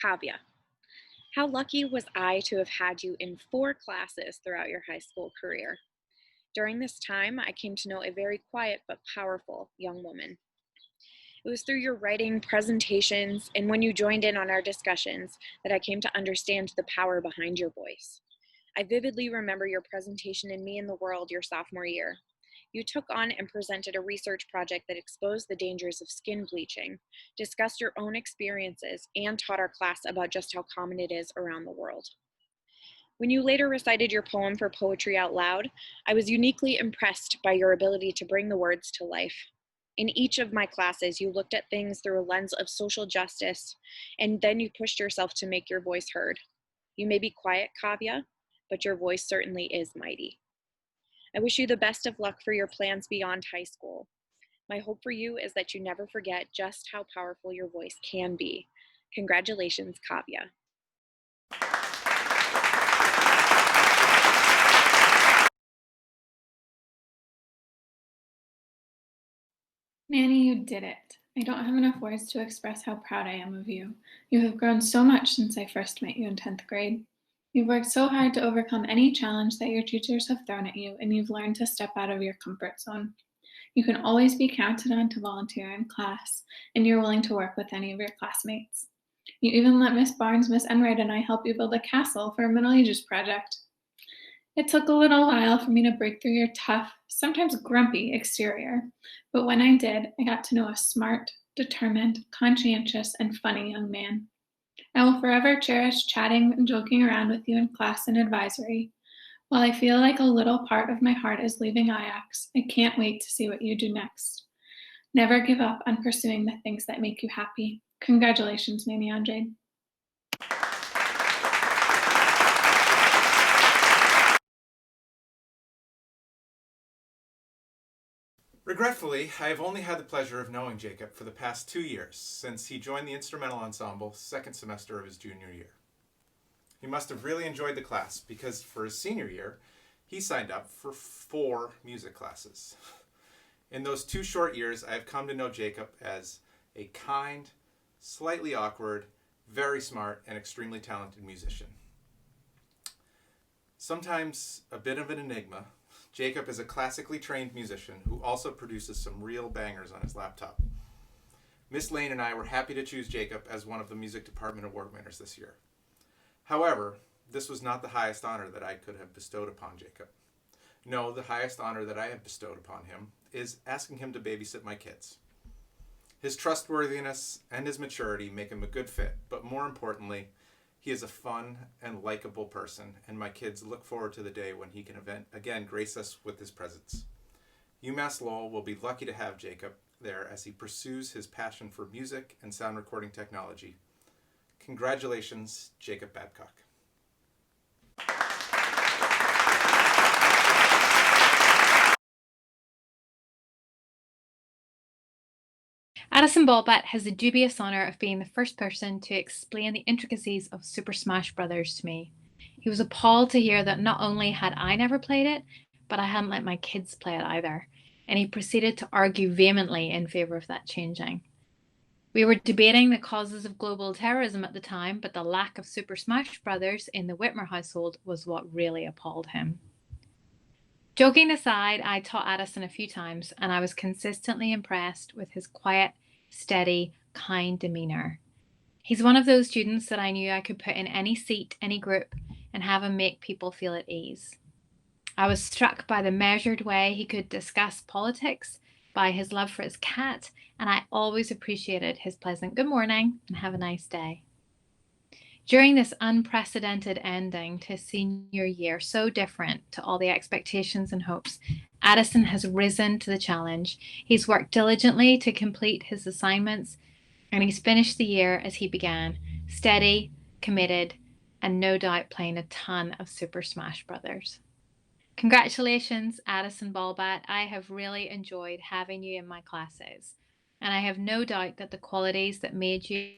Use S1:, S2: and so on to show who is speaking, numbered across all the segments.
S1: Kavya, how lucky was I to have had you in 4 classes throughout your high school career? During this time, I came to know a very quiet but powerful young woman. It was through your writing, presentations, and when you joined in on our discussions that I came to understand the power behind your voice. I vividly remember your presentation in Me and the World your sophomore year. You took on and presented a research project that exposed the dangers of skin bleaching, discussed your own experiences, and taught our class about just how common it is around the world. When you later recited your poem for Poetry Out Loud, I was uniquely impressed by your ability to bring the words to life. In each of my classes, you looked at things through a lens of social justice, and then you pushed yourself to make your voice heard. You may be quiet, Kavya, but your voice certainly is mighty. I wish you the best of luck for your plans beyond high school. My hope for you is that you never forget just how powerful your voice can be. Congratulations, Kavya.
S2: Nanny, you did it. I don't have enough words to express how proud I am of you. You have grown so much since I first met you in 10th grade. You've worked so hard to overcome any challenge that your teachers have thrown at you, and you've learned to step out of your comfort zone. You can always be counted on to volunteer in class, and you're willing to work with any of your classmates. You even let Miss Barnes, Miss Enright, and I help you build a castle for a Middle Ages project. It took a little while for me to break through your tough, sometimes grumpy exterior, but when I did, I got to know a smart, determined, conscientious, and funny young man. I will forever cherish chatting and joking around with you in class and advisory. While I feel like a little part of my heart is leaving IACS, I can't wait to see what you do next. Never give up on pursuing the things that make you happy. Congratulations, Nanny Andre.
S3: Regretfully, I have only had the pleasure of knowing Jacob for the past 2 years, since he joined the instrumental ensemble second semester of his junior year. He must have really enjoyed the class, because for his senior year, he signed up for 4 music classes. In those 2 short years, I have come to know Jacob as a kind, slightly awkward, very smart, and extremely talented musician. Sometimes a bit of an enigma, Jacob is a classically trained musician who also produces some real bangers on his laptop. Miss Lane and I were happy to choose Jacob as one of the music department award winners this year. However, this was not the highest honor that I could have bestowed upon Jacob. No, the highest honor that I have bestowed upon him is asking him to babysit my kids. His trustworthiness and his maturity make him a good fit, but more importantly, he is a fun and likable person, and my kids look forward to the day when he can again grace us with his presence. UMass Lowell will be lucky to have Jacob there as he pursues his passion for music and sound recording technology. Congratulations, Jacob Babcock.
S4: Addison Ballbat has the dubious honour of being the first person to explain the intricacies of Super Smash Bros. To me. He was appalled to hear that not only had I never played it, but I hadn't let my kids play it either, and he proceeded to argue vehemently in favour of that changing. We were debating the causes of global terrorism at the time, but the lack of Super Smash Bros. In the Whitmer household was what really appalled him. Joking aside, I taught Addison a few times, and I was consistently impressed with his quiet, steady, kind demeanour. He's one of those students that I knew I could put in any seat, any group, and have him make people feel at ease. I was struck by the measured way he could discuss politics, by his love for his cat, and I always appreciated his pleasant good morning and have a nice day. During this unprecedented ending to senior year, so different to all the expectations and hopes, Addison has risen to the challenge. He's worked diligently to complete his assignments, and he's finished the year as he began, steady, committed, and no doubt playing a ton of Super Smash Bros. Congratulations, Addison Ballbat. I have really enjoyed having you in my classes, and I have no doubt that the qualities that made you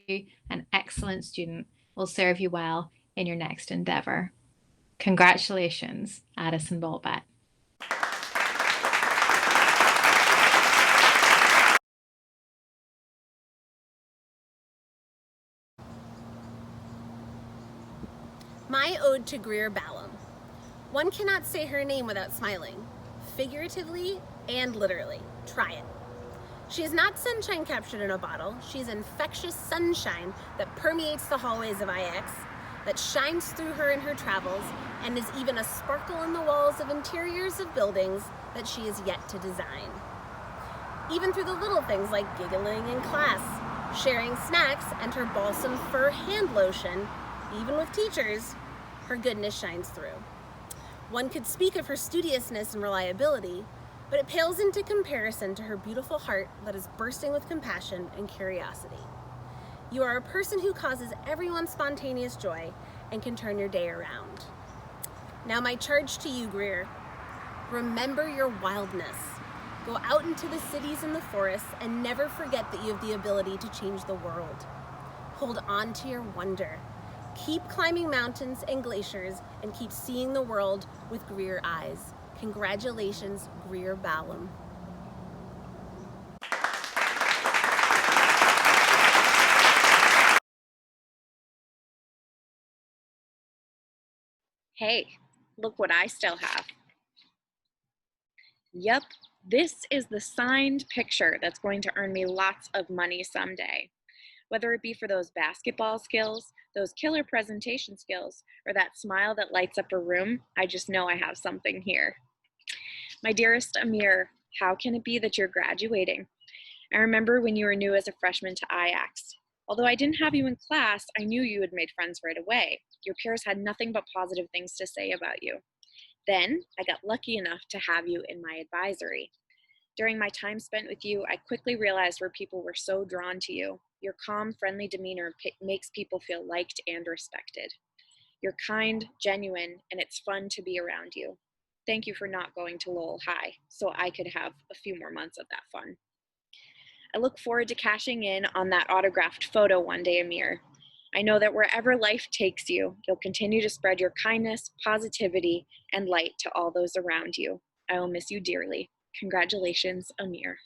S4: an excellent student will serve you well in your next endeavour. Congratulations, Addison Ballbat.
S5: My ode to Greer Ballum. One cannot say her name without smiling, figuratively and literally. Try it. She is not sunshine captured in a bottle. She is infectious sunshine that permeates the hallways of IACS, that shines through her in her travels, and is even a sparkle in the walls of interiors of buildings that she is yet to design. Even through the little things like giggling in class, sharing snacks, and her balsam fir hand lotion, even with teachers, her goodness shines through. One could speak of her studiousness and reliability, but it pales into comparison to her beautiful heart that is bursting with compassion and curiosity. You are a person who causes everyone spontaneous joy and can turn your day around. Now my charge to you, Greer. Remember your wildness. Go out into the cities and the forests and never forget that you have the ability to change the world. Hold on to your wonder. Keep climbing mountains and glaciers and keep seeing the world with Greer eyes. Congratulations, Greer Ballum.
S1: Hey, look what I still have. Yep, this is the signed picture that's going to earn me lots of money someday. Whether it be for those basketball skills, those killer presentation skills, or that smile that lights up a room, I just know I have something here. My dearest Amir, how can it be that you're graduating? I remember when you were new as a freshman to IACS. Although I didn't have you in class, I knew you had made friends right away. Your peers had nothing but positive things to say about you. Then I got lucky enough to have you in my advisory. During my time spent with you, I quickly realized where people were so drawn to you. Your calm, friendly demeanor makes people feel liked and respected. You're kind, genuine, and it's fun to be around you. Thank you for not going to Lowell High, so I could have a few more months of that fun. I look forward to cashing in on that autographed photo one day, Amir. I know that wherever life takes you, you'll continue to spread your kindness, positivity, and light to all those around you. I will miss you dearly. Congratulations, Amir.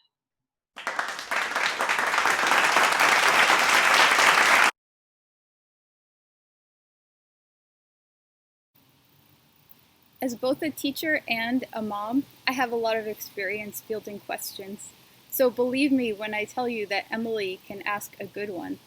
S6: As both a teacher and a mom, I have a lot of experience fielding questions. So believe me when I tell you that Emily can ask a good one.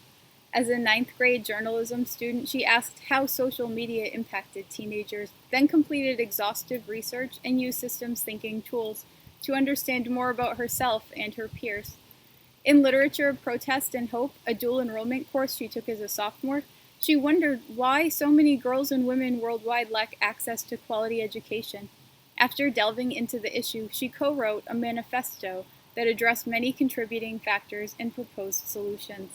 S6: As a ninth grade journalism student, she asked how social media impacted teenagers, then completed exhaustive research and used systems thinking tools to understand more about herself and her peers. In Literature of Protest and Hope, a dual enrollment course she took as a sophomore, she wondered why so many girls and women worldwide lack access to quality education. After delving into the issue, she co-wrote a manifesto that addressed many contributing factors and proposed solutions.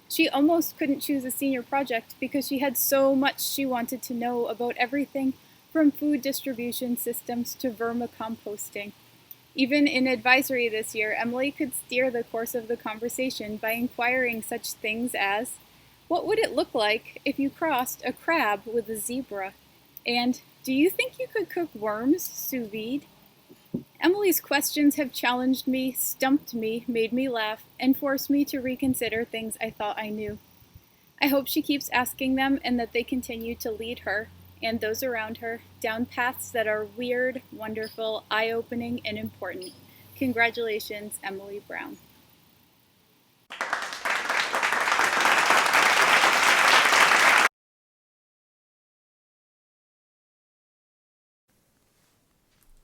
S6: She almost couldn't choose a senior project because she had so much she wanted to know about everything from food distribution systems to vermicomposting. Even in advisory this year, Emily could steer the course of the conversation by inquiring such things as, what would it look like if you crossed a crab with a zebra? And do you think you could cook worms sous vide? Emily's questions have challenged me, stumped me, made me laugh, and forced me to reconsider things I thought I knew. I hope she keeps asking them and that they continue to lead her, and those around her, down paths that are weird, wonderful, eye-opening, and important. Congratulations, Emily Brown.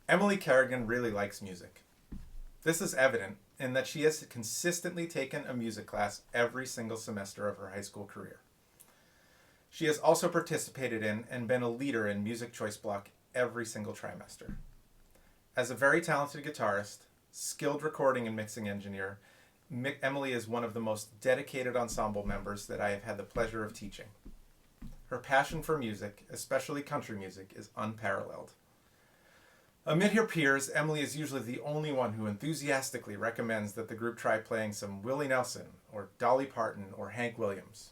S3: Emily Kerrigan really likes music. This is evident in that she has consistently taken a music class every single semester of her high school career. She has also participated in and been a leader in Music Choice Block every single trimester. As a very talented guitarist, skilled recording and mixing engineer, Emily is one of the most dedicated ensemble members that I have had the pleasure of teaching. Her passion for music, especially country music, is unparalleled. Amid her peers, Emily is usually the only one who enthusiastically recommends that the group try playing some Willie Nelson, or Dolly Parton, or Hank Williams.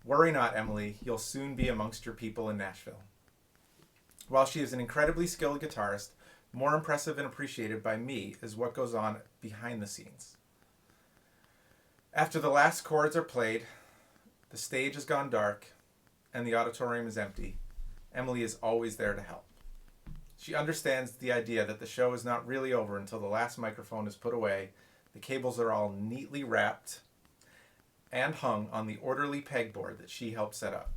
S3: Worry not, Emily, you'll soon be amongst your people in Nashville. While she is an incredibly skilled guitarist, more impressive and appreciated by me is what goes on behind the scenes. After the last chords are played, the stage has gone dark, and the auditorium is empty, Emily is always there to help. She understands the idea that the show is not really over until the last microphone is put away, the cables are all neatly wrapped and hung on the orderly pegboard that she helped set up.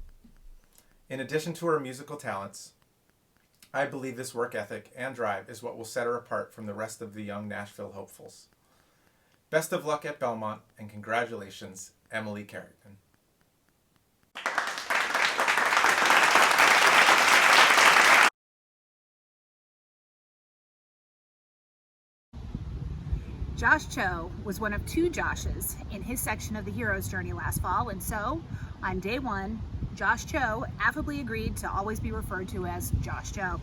S3: In addition to her musical talents, I believe this work ethic and drive is what will set her apart from the rest of the young Nashville hopefuls. Best of luck at Belmont, and congratulations, Emily Carrington.
S7: Josh Cho was one of two Joshes in his section of the hero's journey last fall, and so on day one, Josh Cho affably agreed to always be referred to as Josh Cho.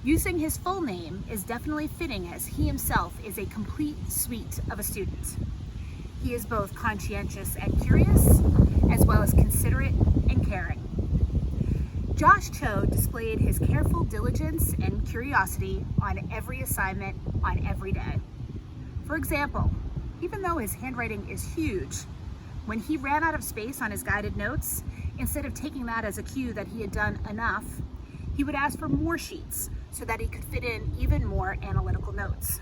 S7: Using his full name is definitely fitting, as he himself is a complete suite of a student. He is both conscientious and curious, as well as considerate and caring. Josh Cho displayed his careful diligence and curiosity on every assignment on every day. For example, even though his handwriting is huge, when he ran out of space on his guided notes, instead of taking that as a cue that he had done enough, he would ask for more sheets so that he could fit in even more analytical notes.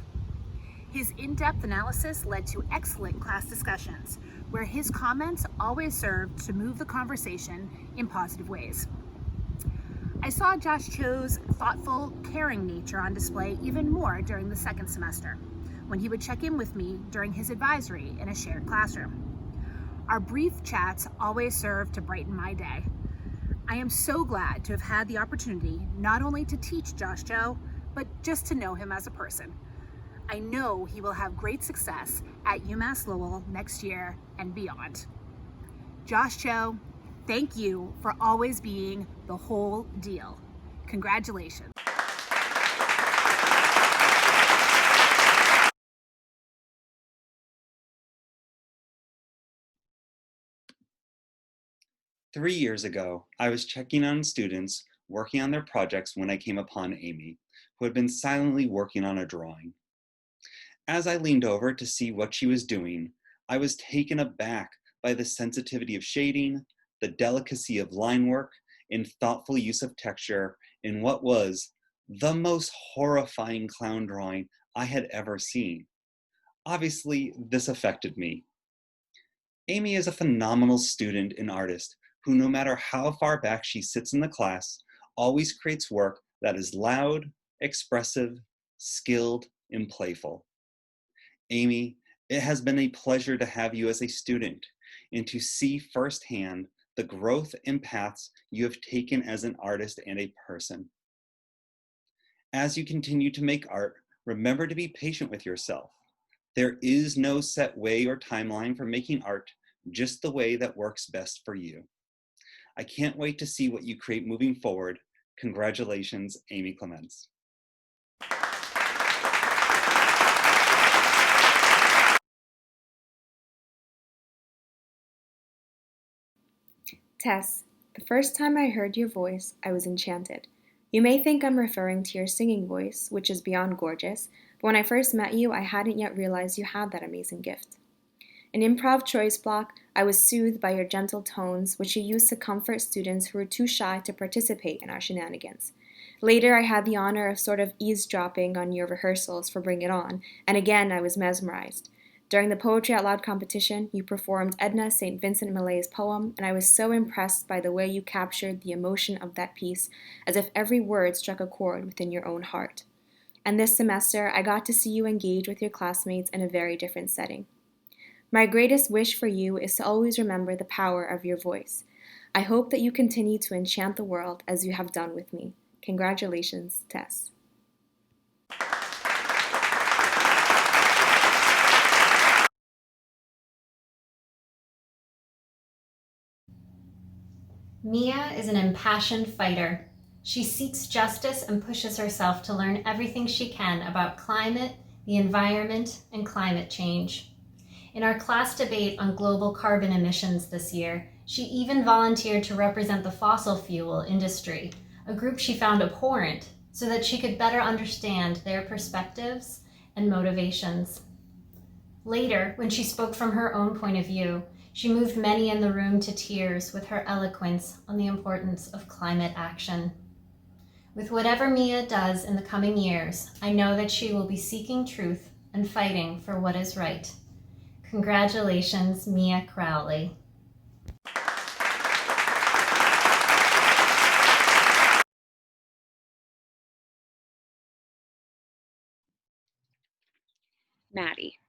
S7: His in-depth analysis led to excellent class discussions, where his comments always served to move the conversation in positive ways. I saw Josh Cho's thoughtful, caring nature on display even more during the second semester, when he would check in with me during his advisory in a shared classroom. Our brief chats always served to brighten my day. I am so glad to have had the opportunity not only to teach Josh Cho, but just to know him as a person. I know he will have great success at UMass Lowell next year and beyond. Josh Cho, thank you for always being the whole deal. Congratulations.
S8: Three years ago, I was checking on students working on their projects when I came upon Amy, who had been silently working on a drawing. As I leaned over to see what she was doing, I was taken aback by the sensitivity of shading, the delicacy of line work, and thoughtful use of texture in what was the most horrifying clown drawing I had ever seen. Obviously, this affected me. Amy is a phenomenal student and artist who, no matter how far back she sits in the class, always creates work that is loud, expressive, skilled, and playful. Amy, it has been a pleasure to have you as a student and to see firsthand the growth and paths you have taken as an artist and a person. As you continue to make art, remember to be patient with yourself. There is no set way or timeline for making art, just the way that works best for you. I can't wait to see what you create moving forward. Congratulations, Amy Clements.
S9: Tess, the first time I heard your voice, I was enchanted. You may think I'm referring to your singing voice, which is beyond gorgeous, but when I first met you, I hadn't yet realized you had that amazing gift. In improv choice block, I was soothed by your gentle tones, which you used to comfort students who were too shy to participate in our shenanigans. Later, I had the honor of sort of eavesdropping on your rehearsals for Bring It On, and again, I was mesmerized. During the Poetry Out Loud competition, you performed Edna St. Vincent Millay's poem, and I was so impressed by the way you captured the emotion of that piece, as if every word struck a chord within your own heart. And this semester, I got to see you engage with your classmates in a very different setting. My greatest wish for you is to always remember the power of your voice. I hope that you continue to enchant the world as you have done with me. Congratulations, Tess.
S10: Mia is an impassioned fighter. She seeks justice and pushes herself to learn everything she can about climate, the environment, and climate change. In our class debate on global carbon emissions this year, she even volunteered to represent the fossil fuel industry, a group she found abhorrent, so that she could better understand their perspectives and motivations. Later, when she spoke from her own point of view, she moved many in the room to tears with her eloquence on the importance of climate action. With whatever Mia does in the coming years, I know that she will be seeking truth and fighting for what is right. Congratulations, Mia Crowley.
S1: Maddie.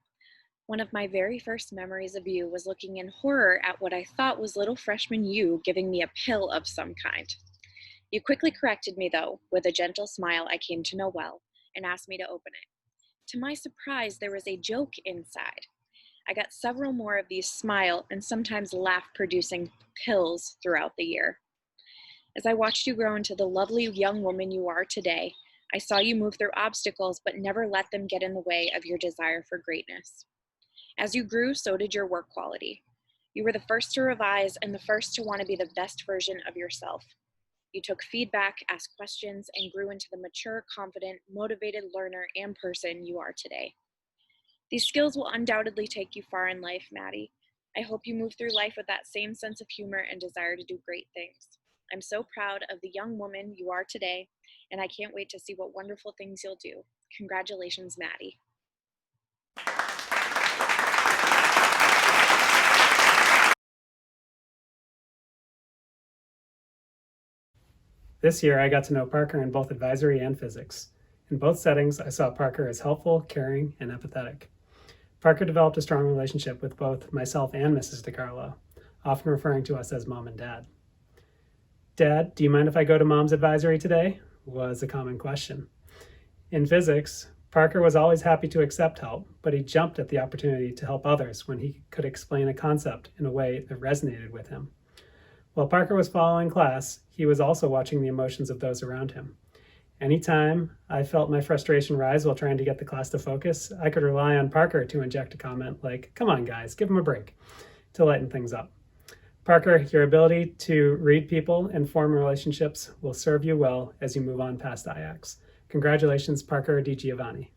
S1: One of my very first memories of you was looking in horror at what I thought was little freshman you giving me a pill of some kind. You quickly corrected me, though, with a gentle smile I came to know well, and asked me to open it. To my surprise, there was a joke inside. I got several more of these smile and sometimes laugh producing pills throughout the year. As I watched you grow into the lovely young woman you are today, I saw you move through obstacles but never let them get in the way of your desire for greatness. As you grew, so did your work quality. You were the first to revise and the first to want to be the best version of yourself. You took feedback, asked questions, and grew into the mature, confident, motivated learner and person you are today. These skills will undoubtedly take you far in life, Maddie. I hope you move through life with that same sense of humor and desire to do great things. I'm so proud of the young woman you are today, and I can't wait to see what wonderful things you'll do. Congratulations, Maddie.
S11: This year, I got to know Parker in both advisory and physics. In both settings, I saw Parker as helpful, caring, and empathetic. Parker developed a strong relationship with both myself and Mrs. DiCarlo, often referring to us as Mom and Dad. Dad, do you mind if I go to Mom's advisory today? Was a common question. In physics, Parker was always happy to accept help, but he jumped at the opportunity to help others when he could explain a concept in a way that resonated with him. While Parker was following class, he was also watching the emotions of those around him. Anytime I felt my frustration rise while trying to get the class to focus, I could rely on Parker to inject a comment like, "Come on, guys, give him a break," to lighten things up. Parker, your ability to read people and form relationships will serve you well as you move on past IACS. Congratulations, Parker DiGiovanni.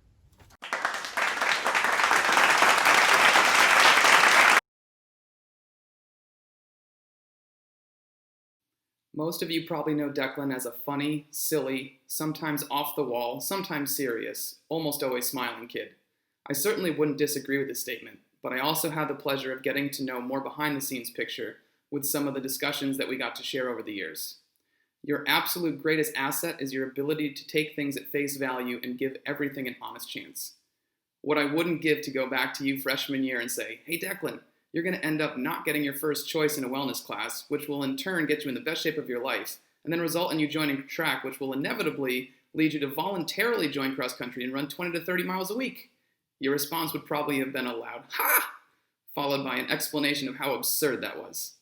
S12: Most of you probably know Declan as a funny, silly, sometimes off the wall, sometimes serious, almost always smiling kid. I certainly wouldn't disagree with this statement, but I also had the pleasure of getting to know more behind the scenes picture with some of the discussions that we got to share over the years. Your absolute greatest asset is your ability to take things at face value and give everything an honest chance. What I wouldn't give to go back to you freshman year and say, "Hey Declan, you're going to end up not getting your first choice in a wellness class, which will in turn get you in the best shape of your life, and then result in you joining track, which will inevitably lead you to voluntarily join cross country and run 20 to 30 miles a week." Your response would probably have been a loud, "Ha!" followed by an explanation of how absurd that was.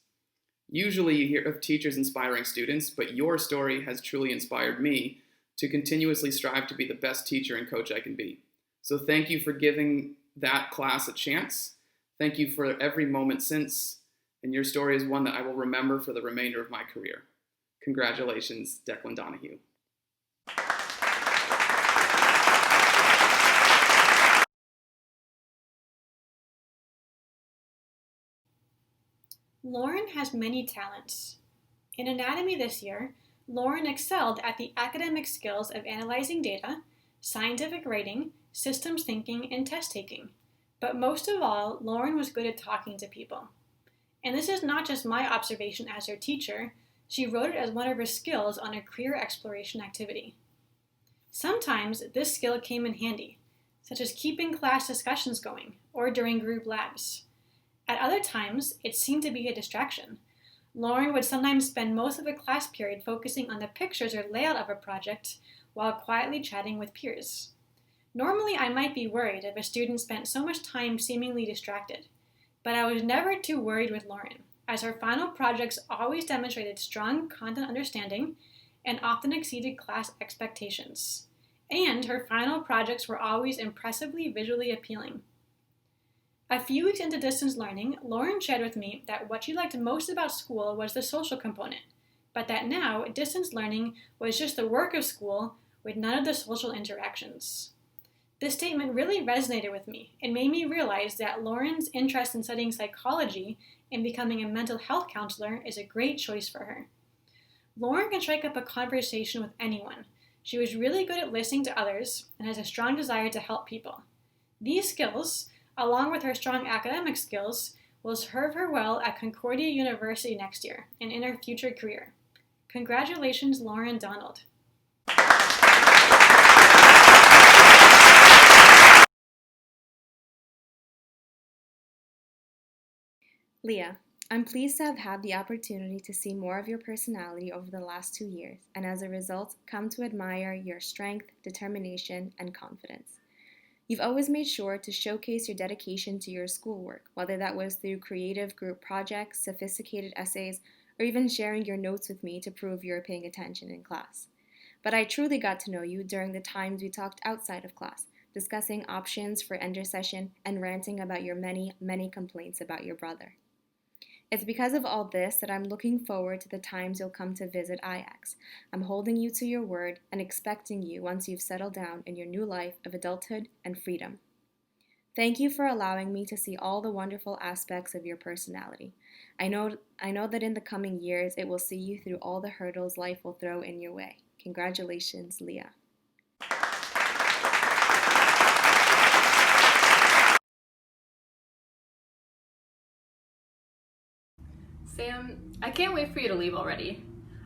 S12: Usually you hear of teachers inspiring students, but your story has truly inspired me to continuously strive to be the best teacher and coach I can be. So thank you for giving that class a chance. Thank you for every moment since, and your story is one that I will remember for the remainder of my career. Congratulations, Declan Donahue.
S13: Lauren has many talents. In anatomy this year, Lauren excelled at the academic skills of analyzing data, scientific writing, systems thinking, and test taking. But most of all, Lauren was good at talking to people. And this is not just my observation as her teacher, she wrote it as one of her skills on a career exploration activity. Sometimes this skill came in handy, such as keeping class discussions going or during group labs. At other times, it seemed to be a distraction. Lauren would sometimes spend most of a class period focusing on the pictures or layout of a project while quietly chatting with peers. Normally, I might be worried if a student spent so much time seemingly distracted, but I was never too worried with Lauren, as her final projects always demonstrated strong content understanding and often exceeded class expectations. And her final projects were always impressively visually appealing. A few weeks into distance learning, Lauren shared with me that what she liked most about school was the social component, but that now distance learning was just the work of school with none of the social interactions. This statement really resonated with me. It made me realize that Lauren's interest in studying psychology and becoming a mental health counselor is a great choice for her. Lauren can strike up a conversation with anyone. She was really good at listening to others and has a strong desire to help people. These skills, along with her strong academic skills, will serve her well at Concordia University next year and in her future career. Congratulations, Lauren Donald.
S9: Leah, I'm pleased to have had the opportunity to see more of your personality over the last 2 years, and as a result, come to admire your strength, determination, and confidence. You've always made sure to showcase your dedication to your schoolwork, whether that was through creative group projects, sophisticated essays, or even sharing your notes with me to prove you were paying attention in class. But I truly got to know you during the times we talked outside of class, discussing options for end session and ranting about your many, many complaints about your brother. It's because of all this that I'm looking forward to the times you'll come to visit IACS. I'm holding you to your word and expecting you once you've settled down in your new life of adulthood and freedom. Thank you for allowing me to see all the wonderful aspects of your personality. I know that in the coming years it will see you through all the hurdles life will throw in your way. Congratulations, Leah.
S14: Sam, I can't wait for you to leave already.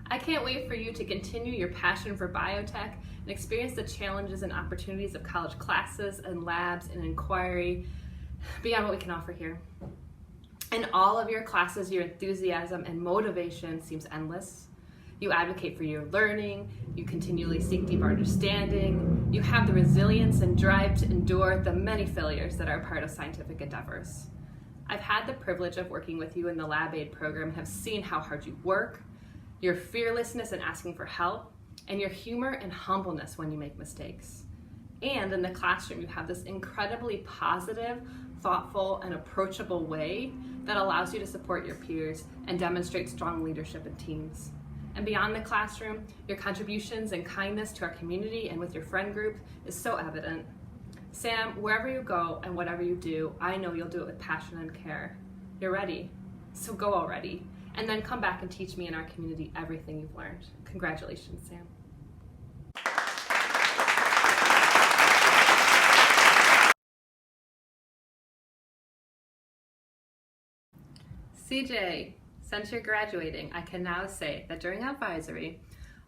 S14: I can't wait for you to continue your passion for biotech and experience the challenges and opportunities of college classes and labs and inquiry beyond what we can offer here. In all of your classes, your enthusiasm and motivation seems endless. You advocate for your learning, you continually seek deeper understanding, you have the resilience and drive to endure the many failures that are part of scientific endeavors. I've had the privilege of working with you in the Lab Aid program and have seen how hard you work, your fearlessness in asking for help, and your humor and humbleness when you make mistakes. And in the classroom, you have this incredibly positive, thoughtful, and approachable way that allows you to support your peers and demonstrate strong leadership in teams. And beyond the classroom, your contributions and kindness to our community and with your friend group is so evident. Sam, wherever you go and whatever you do, I know you'll do it with passion and care. You're ready, so go already. And then come back and teach me and our community everything you've learned. Congratulations, Sam. CJ, since you're graduating, I can now say that during advisory,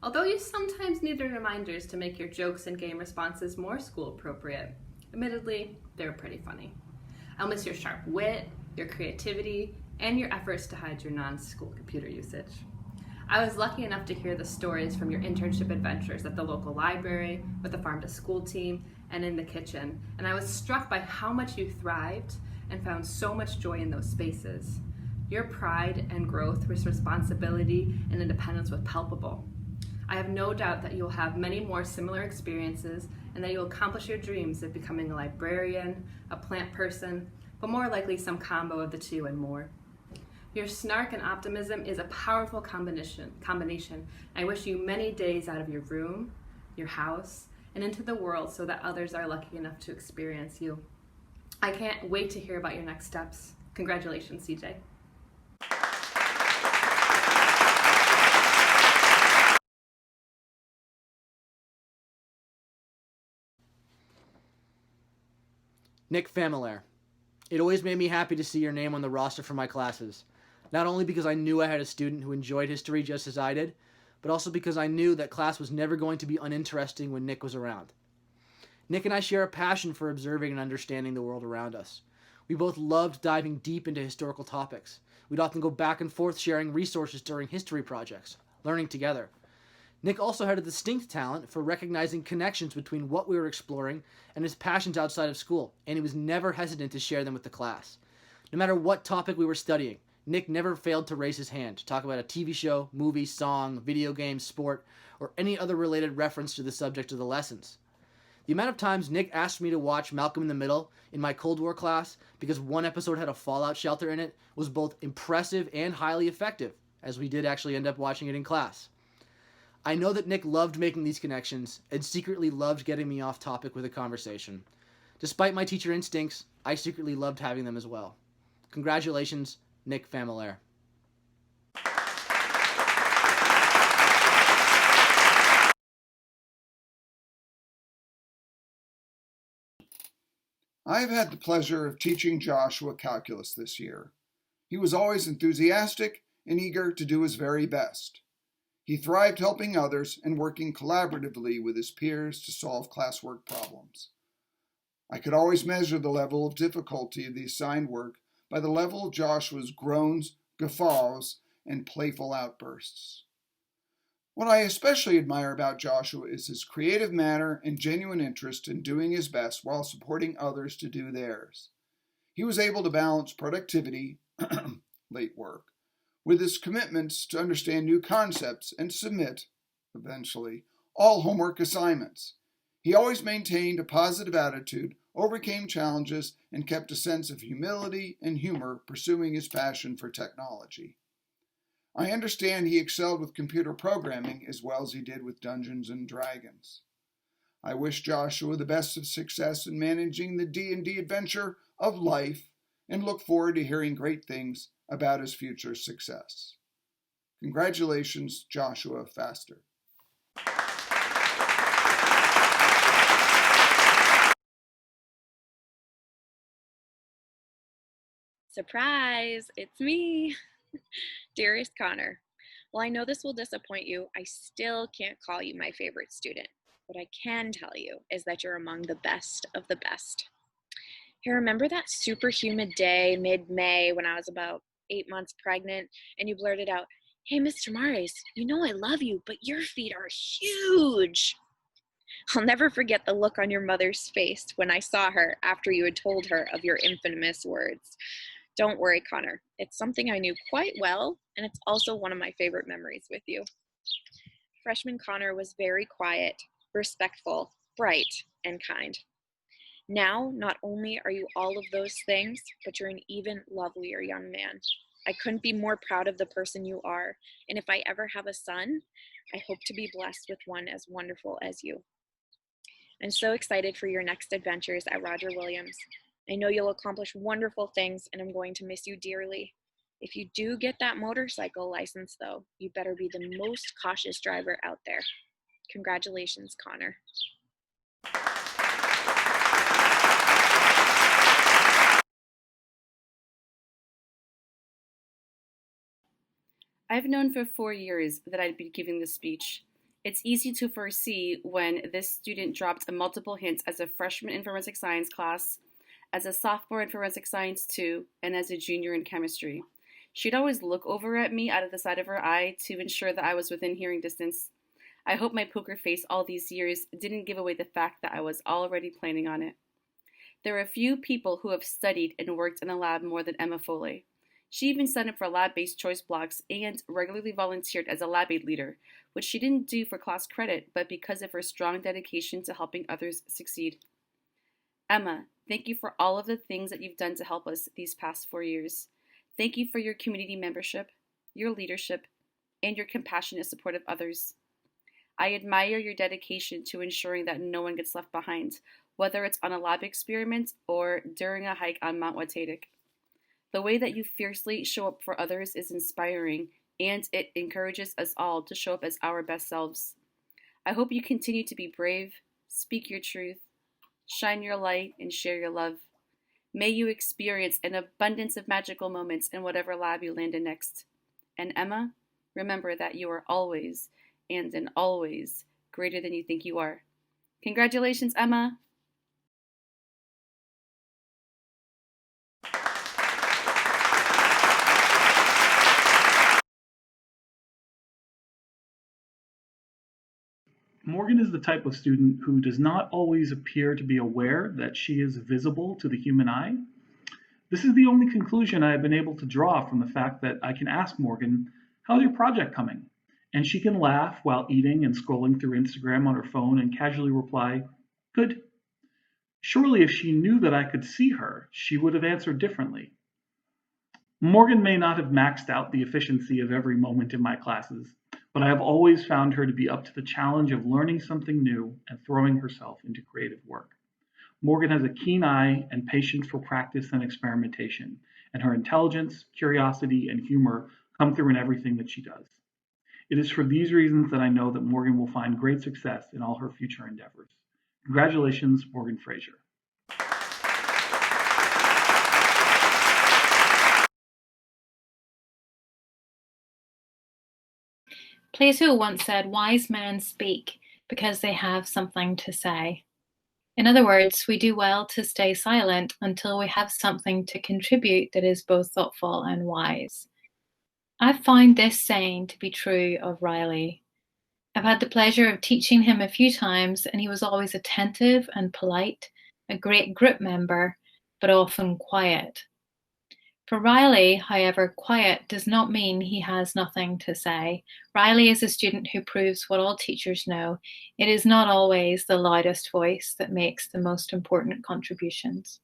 S14: although you sometimes needed reminders to make your jokes and game responses more school appropriate, admittedly, they were pretty funny. I'll miss your sharp wit, your creativity, and your efforts to hide your non-school computer usage. I was lucky enough to hear the stories from your internship adventures at the local library, with the farm to school team, and in the kitchen, and I was struck by how much you thrived and found so much joy in those spaces. Your pride and growth with responsibility and independence was palpable. I have no doubt that you'll have many more similar experiences and that you'll accomplish your dreams of becoming a librarian, a plant person, but more likely some combo of the two and more. Your snark and optimism is a powerful combination. I wish you many days out of your room, your house, and into the world so that others are lucky enough to experience you. I can't wait to hear about your next steps. Congratulations, CJ.
S15: Nick Familar. It always made me happy to see your name on the roster for my classes. Not only because I knew I had a student who enjoyed history just as I did, but also because I knew that class was never going to be uninteresting when Nick was around. Nick and I share a passion for observing and understanding the world around us. We both loved diving deep into historical topics. We'd often go back and forth sharing resources during history projects, learning together. Nick also had a distinct talent for recognizing connections between what we were exploring and his passions outside of school, and he was never hesitant to share them with the class. No matter what topic we were studying, Nick never failed to raise his hand to talk about a TV show, movie, song, video game, sport, or any other related reference to the subject of the lessons. The amount of times Nick asked me to watch Malcolm in the Middle in my Cold War class because one episode had a fallout shelter in it was both impressive and highly effective, as we did actually end up watching it in class. I know that Nick loved making these connections and secretly loved getting me off topic with a conversation. Despite my teacher instincts, I secretly loved having them as well. Congratulations, Nick Famelaire.
S16: I've had the pleasure of teaching Joshua calculus this year. He was always enthusiastic and eager to do his very best. He thrived helping others and working collaboratively with his peers to solve classwork problems. I could always measure the level of difficulty of the assigned work by the level of Joshua's groans, guffaws, and playful outbursts. What I especially admire about Joshua is his creative manner and genuine interest in doing his best while supporting others to do theirs. He was able to balance productivity, late work, with his commitments to understand new concepts and submit, eventually, all homework assignments. He always maintained a positive attitude, overcame challenges, and kept a sense of humility and humor pursuing his passion for technology. I understand he excelled with computer programming as well as he did with Dungeons and Dragons. I wish Joshua the best of success in managing the D&D adventure of life and look forward to hearing great things about his future success. Congratulations, Joshua Faster.
S1: Surprise, it's me. Dearest Connor, while I know this will disappoint you, I still can't call you my favorite student. What I can tell you is that you're among the best of the best. Hey, remember that super humid day mid-May when I was about 8 months pregnant and you blurted out, "Hey, Mr. Mares, you know I love you, but your feet are huge." I'll never forget the look on your mother's face when I saw her after you had told her of your infamous words. Don't worry, Connor. It's something I knew quite well, and it's also one of my favorite memories with you. Freshman Connor was very quiet, respectful, bright, and kind. Now, not only are you all of those things, but you're an even lovelier young man. I couldn't be more proud of the person you are, and if I ever have a son, I hope to be blessed with one as wonderful as you. I'm so excited for your next adventures at Roger Williams. I know you'll accomplish wonderful things, and I'm going to miss you dearly. If you do get that motorcycle license, though, you better be the most cautious driver out there. Congratulations, Connor.
S17: I've known for 4 years that I'd be giving this speech. It's easy to foresee when this student dropped multiple hints as a freshman in forensic science class, as a sophomore in forensic science 2, and as a junior in chemistry. She'd always look over at me out of the side of her eye to ensure that I was within hearing distance. I hope my poker face all these years didn't give away the fact that I was already planning on it. There are a few people who have studied and worked in a lab more than Emma Foley. She even signed up for lab-based choice blocks and regularly volunteered as a lab aid leader, which she didn't do for class credit, but because of her strong dedication to helping others succeed. Emma, thank you for all of the things that you've done to help us these past 4 years. Thank you for your community membership, your leadership, and your compassionate support of others. I admire your dedication to ensuring that no one gets left behind, whether it's on a lab experiment or during a hike on Mount Watatic. The way that you fiercely show up for others is inspiring, and it encourages us all to show up as our best selves. I hope you continue to be brave, speak your truth, shine your light, and share your love. May you experience an abundance of magical moments in whatever lab you land in next. And Emma, remember that you are always, and in always, greater than you think you are. Congratulations, Emma!
S18: Morgan is the type of student who does not always appear to be aware that she is visible to the human eye. This is the only conclusion I have been able to draw from the fact that I can ask Morgan, "How's your project coming?" And she can laugh while eating and scrolling through Instagram on her phone and casually reply, "Good." Surely if she knew that I could see her, she would have answered differently. Morgan may not have maxed out the efficiency of every moment in my classes, but I have always found her to be up to the challenge of learning something new and throwing herself into creative work. Morgan has a keen eye and patience for practice and experimentation, and her intelligence, curiosity, and humor come through in everything that she does. It is for these reasons that I know that Morgan will find great success in all her future endeavors. Congratulations, Morgan Fraser.
S4: Plato once said, "Wise men speak because they have something to say." In other words, we do well to stay silent until we have something to contribute that is both thoughtful and wise. I've found this saying to be true of Riley. I've had the pleasure of teaching him a few times, and he was always attentive and polite, a great group member, but often quiet. For Riley, however, quiet does not mean he has nothing to say. Riley is a student who proves what all teachers know. It is not always the loudest voice that makes the most important contributions.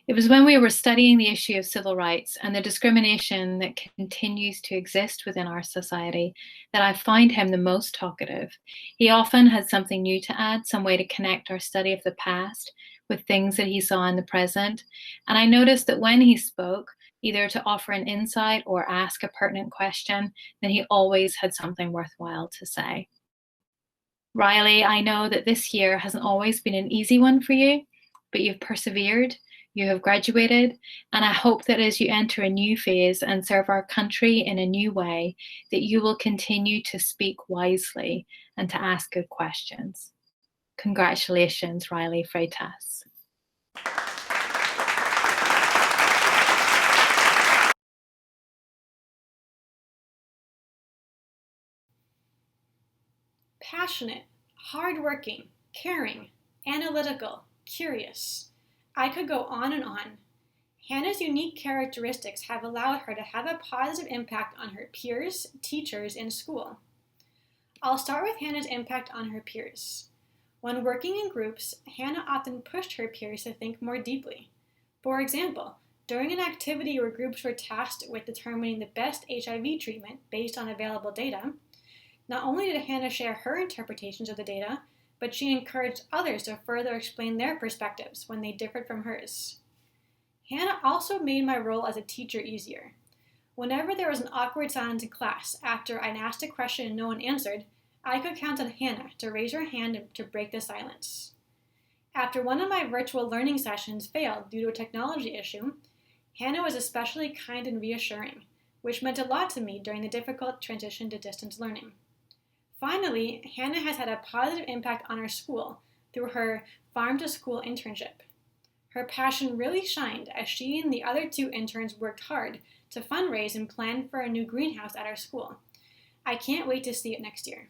S4: It was when we were studying the issue of civil rights and the discrimination that continues to exist within our society that I find him the most talkative. He often had something new to add, some way to connect our study of the past with things that he saw in the present. And I noticed that when he spoke, either to offer an insight or ask a pertinent question, then he always had something worthwhile to say. Riley, I know that this year hasn't always been an easy one for you, but you've persevered, you have graduated, and I hope that as you enter a new phase and serve our country in a new way, that you will continue to speak wisely and to ask good questions. Congratulations, Riley Freitas.
S13: Passionate, hardworking, caring, analytical, curious. I could go on and on. Hannah's unique characteristics have allowed her to have a positive impact on her peers, teachers, and school. I'll start with Hannah's impact on her peers. When working in groups, Hannah often pushed her peers to think more deeply. For example, during an activity where groups were tasked with determining the best HIV treatment based on available data, not only did Hannah share her interpretations of the data, but she encouraged others to further explain their perspectives when they differed from hers. Hannah also made my role as a teacher easier. Whenever there was an awkward silence in class after I'd asked a question and no one answered, I could count on Hannah to raise her hand to break the silence. After one of my virtual learning sessions failed due to a technology issue, Hannah was especially kind and reassuring, which meant a lot to me during the difficult transition to distance learning. Finally, Hannah has had a positive impact on our school through her farm-to-school internship. Her passion really shined as she and the other 2 interns worked hard to fundraise and plan for a new greenhouse at our school. I can't wait to see it next year.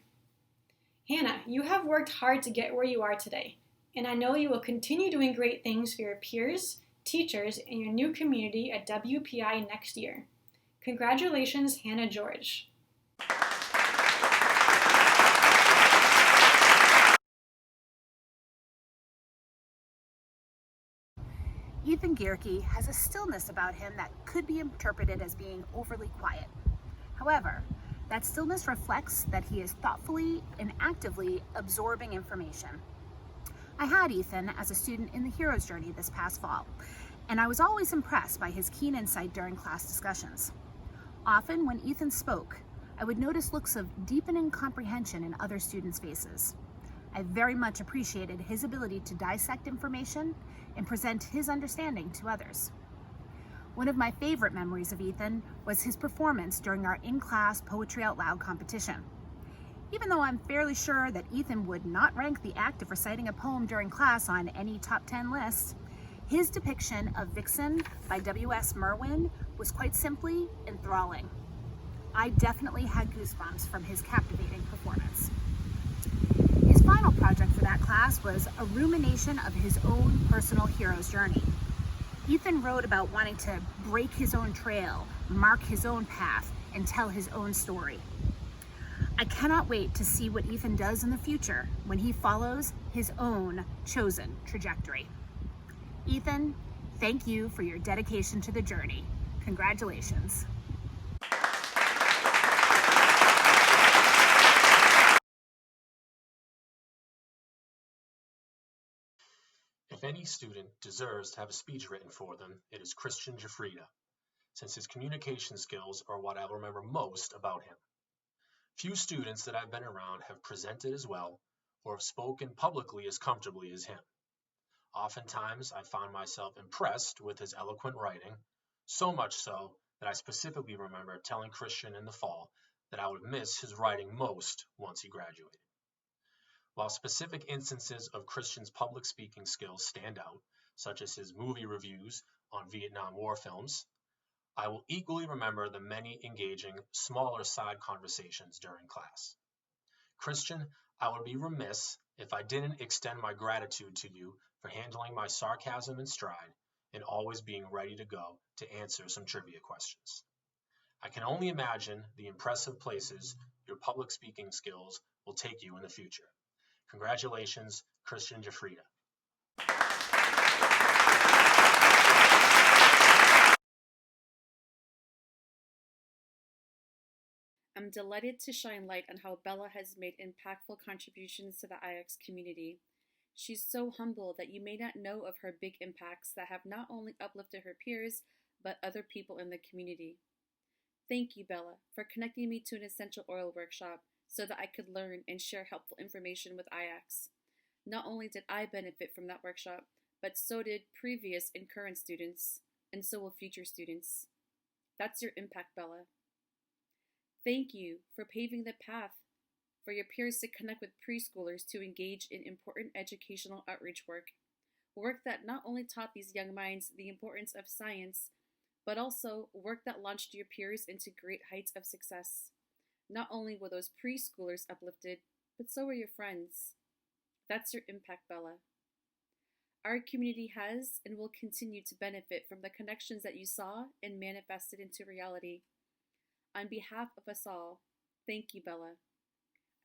S13: Hannah, you have worked hard to get where you are today, and I know you will continue doing great things for your peers, teachers, and your new community at WPI next year. Congratulations, Hannah George.
S7: Ethan Gierke has a stillness about him that could be interpreted as being overly quiet. However, that stillness reflects that he is thoughtfully and actively absorbing information. I had Ethan as a student in the Hero's Journey this past fall, and I was always impressed by his keen insight during class discussions. Often when Ethan spoke, I would notice looks of deepening comprehension in other students' faces. I very much appreciated his ability to dissect information and present his understanding to others. One of my favorite memories of Ethan was his performance during our in-class Poetry Out Loud competition. Even though I'm fairly sure that Ethan would not rank the act of reciting a poem during class on any top 10 list, his depiction of Vixen by W.S. Merwin was quite simply enthralling. I definitely had goosebumps from his captivating performance. His final project for that class was a rumination of his own personal hero's journey. Ethan wrote about wanting to break his own trail, mark his own path, and tell his own story. I cannot wait to see what Ethan does in the future when he follows his own chosen trajectory. Ethan, thank you for your dedication to the journey. Congratulations.
S19: if any student deserves to have a speech written for them, it is Christian Jafrida, since his communication skills are what I'll remember most about him. Few students that I've been around have presented as well or have spoken publicly as comfortably as him. Oftentimes, I found myself impressed with his eloquent writing, so much so that I specifically remember telling Christian in the fall that I would miss his writing most once he graduated. While specific instances of Christian's public speaking skills stand out, such as his movie reviews on Vietnam War films, I will equally remember the many engaging, smaller side conversations during class. Christian, I would be remiss if I didn't extend my gratitude to you for handling my sarcasm in stride and always being ready to go to answer some trivia questions. I can only imagine the impressive places your public speaking skills will take you in the future. Congratulations, Christian Jafrida.
S17: I'm delighted to shine light on how Bella has made impactful contributions to the IACS community. She's so humble that you may not know of her big impacts that have not only uplifted her peers, but other people in the community. Thank you, Bella, for connecting me to an essential oil workshop so that I could learn and share helpful information with IACS. Not only did I benefit from that workshop, but so did previous and current students, and so will future students. That's your impact, Bella. Thank you for paving the path for your peers to connect with preschoolers to engage in important educational outreach work that not only taught these young minds the importance of science, but also work that launched your peers into great heights of success. Not only were those preschoolers uplifted, but so were your friends. That's your impact, Bella. Our community has and will continue to benefit from the connections that you saw and manifested into reality. On behalf of us all, thank you, Bella.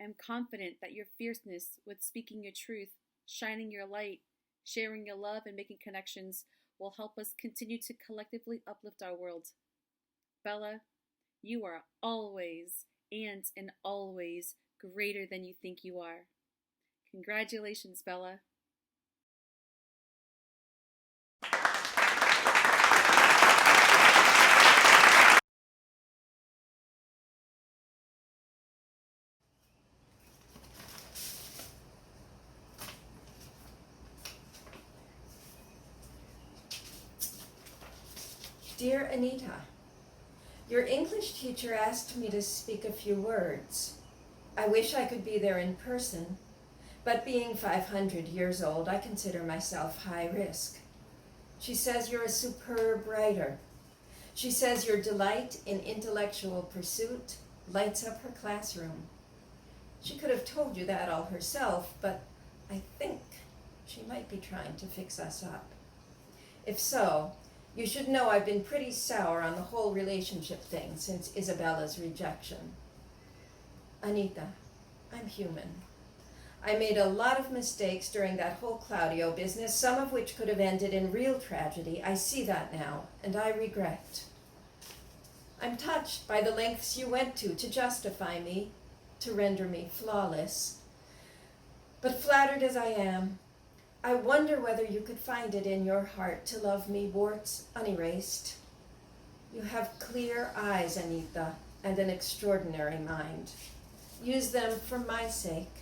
S17: I am confident that your fierceness with speaking your truth, shining your light, sharing your love, and making connections will help us continue to collectively uplift our world. Bella, you are always and always greater than you think you are. Congratulations, Bella.
S20: Dear Anita, your English teacher asked me to speak a few words. I wish I could be there in person, but being 500 years old, I consider myself high risk. She says you're a superb writer. She says your delight in intellectual pursuit lights up her classroom. She could have told you that all herself, but I think she might be trying to fix us up. If so, you should know I've been pretty sour on the whole relationship thing since Isabella's rejection. Anita, I'm human. I made a lot of mistakes during that whole Claudio business, some of which could have ended in real tragedy. I see that now, and I regret. I'm touched by the lengths you went to justify me, to render me flawless. But flattered as I am, I wonder whether you could find it in your heart to love me, warts unerased. You have clear eyes, Anita, and an extraordinary mind. Use them for my sake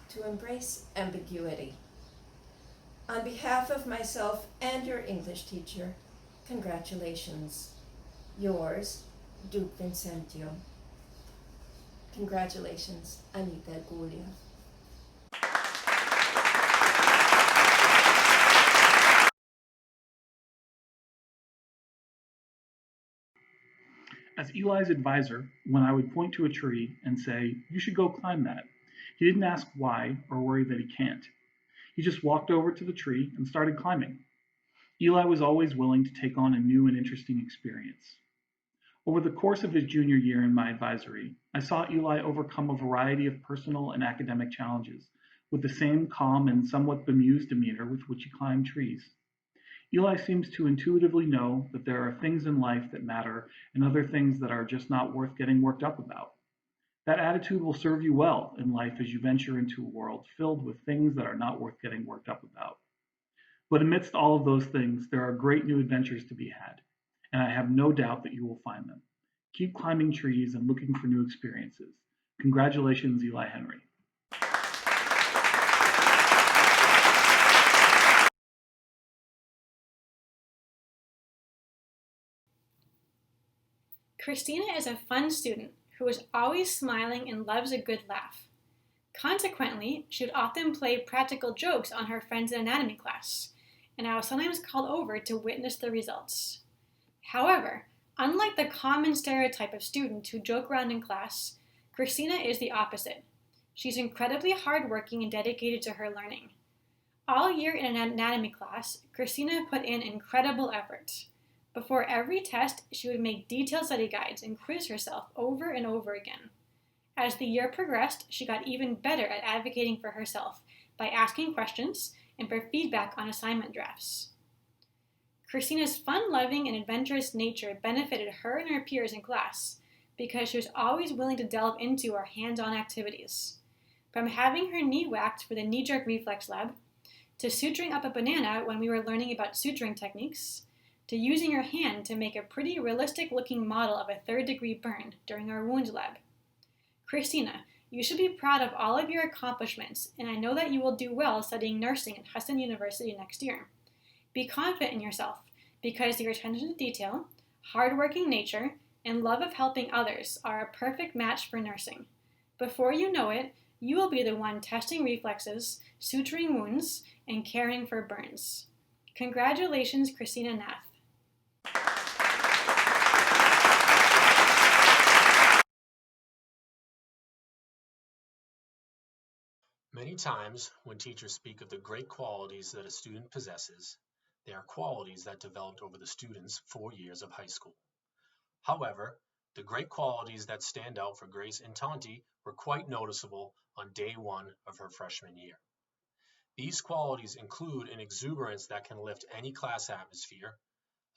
S20: to embrace ambiguity. On behalf of myself and your English teacher, congratulations. Yours, Duke Vincentio. Congratulations, Anita Gulia.
S18: As Eli's advisor, when I would point to a tree and say, "You should go climb that," he didn't ask why or worry that he can't. He just walked over to the tree and started climbing. Eli was always willing to take on a new and interesting experience. Over the course of his junior year in my advisory, I saw Eli overcome a variety of personal and academic challenges with the same calm and somewhat bemused demeanor with which he climbed trees. Eli seems to intuitively know that there are things in life that matter and other things that are just not worth getting worked up about. That attitude will serve you well in life as you venture into a world filled with things that are not worth getting worked up about. But amidst all of those things, there are great new adventures to be had, and I have no doubt that you will find them. Keep climbing trees and looking for new experiences. Congratulations, Eli Henry.
S13: Christina is a fun student who is always smiling and loves a good laugh. Consequently, she would often play practical jokes on her friends in anatomy class, and I was sometimes called over to witness the results. However, unlike the common stereotype of students who joke around in class, Christina is the opposite. She's incredibly hardworking and dedicated to her learning. All year in an anatomy class, Christina put in incredible effort. Before every test, she would make detailed study guides and quiz herself over and over again. As the year progressed, she got even better at advocating for herself by asking questions and for feedback on assignment drafts. Christina's fun-loving and adventurous nature benefited her and her peers in class because she was always willing to delve into our hands-on activities. From having her knee whacked for the knee-jerk reflex lab, to suturing up a banana when we were learning about suturing techniques, to using her hand to make a pretty realistic-looking model of a third-degree burn during our wounds lab. Christina, you should be proud of all of your accomplishments, and I know that you will do well studying nursing at Hudson University next year. Be confident in yourself, because your attention to detail, hardworking nature, and love of helping others are a perfect match for nursing. Before you know it, you will be the one testing reflexes, suturing wounds, and caring for burns. Congratulations, Christina Nath.
S19: Many times, when teachers speak of the great qualities that a student possesses, they are qualities that developed over the student's 4 years of high school. However, the great qualities that stand out for Grace and Tonti were quite noticeable on day one of her freshman year. These qualities include an exuberance that can lift any class atmosphere,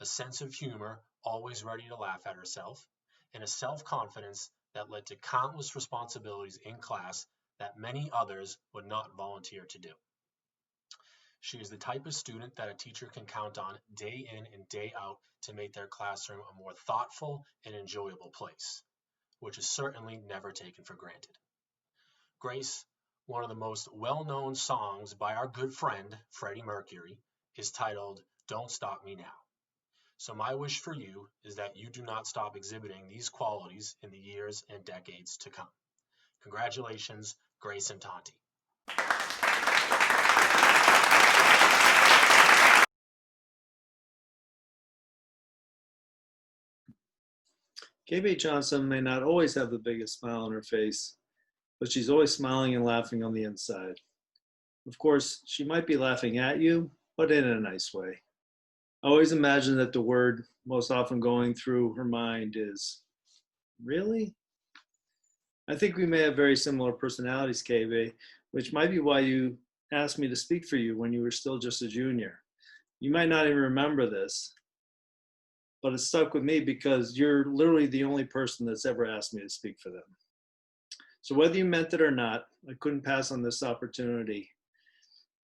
S19: a sense of humor, always ready to laugh at herself, and a self-confidence that led to countless responsibilities in class that many others would not volunteer to do. She is the type of student that a teacher can count on day in and day out to make their classroom a more thoughtful and enjoyable place, which is certainly never taken for granted. Grace, one of the most well-known songs by our good friend Freddie Mercury, is titled "Don't Stop Me Now." So my wish for you is that you do not stop exhibiting these qualities in the years and decades to come. Congratulations, Grace and Tonti.
S21: KB Johnson may not always have the biggest smile on her face, but she's always smiling and laughing on the inside. Of course, she might be laughing at you, but in a nice way. I always imagine that the word most often going through her mind is, really? I think we may have very similar personalities, KB, which might be why you asked me to speak for you when you were still just a junior. You might not even remember this, but it stuck with me because you're literally the only person that's ever asked me to speak for them. So whether you meant it or not, I couldn't pass on this opportunity.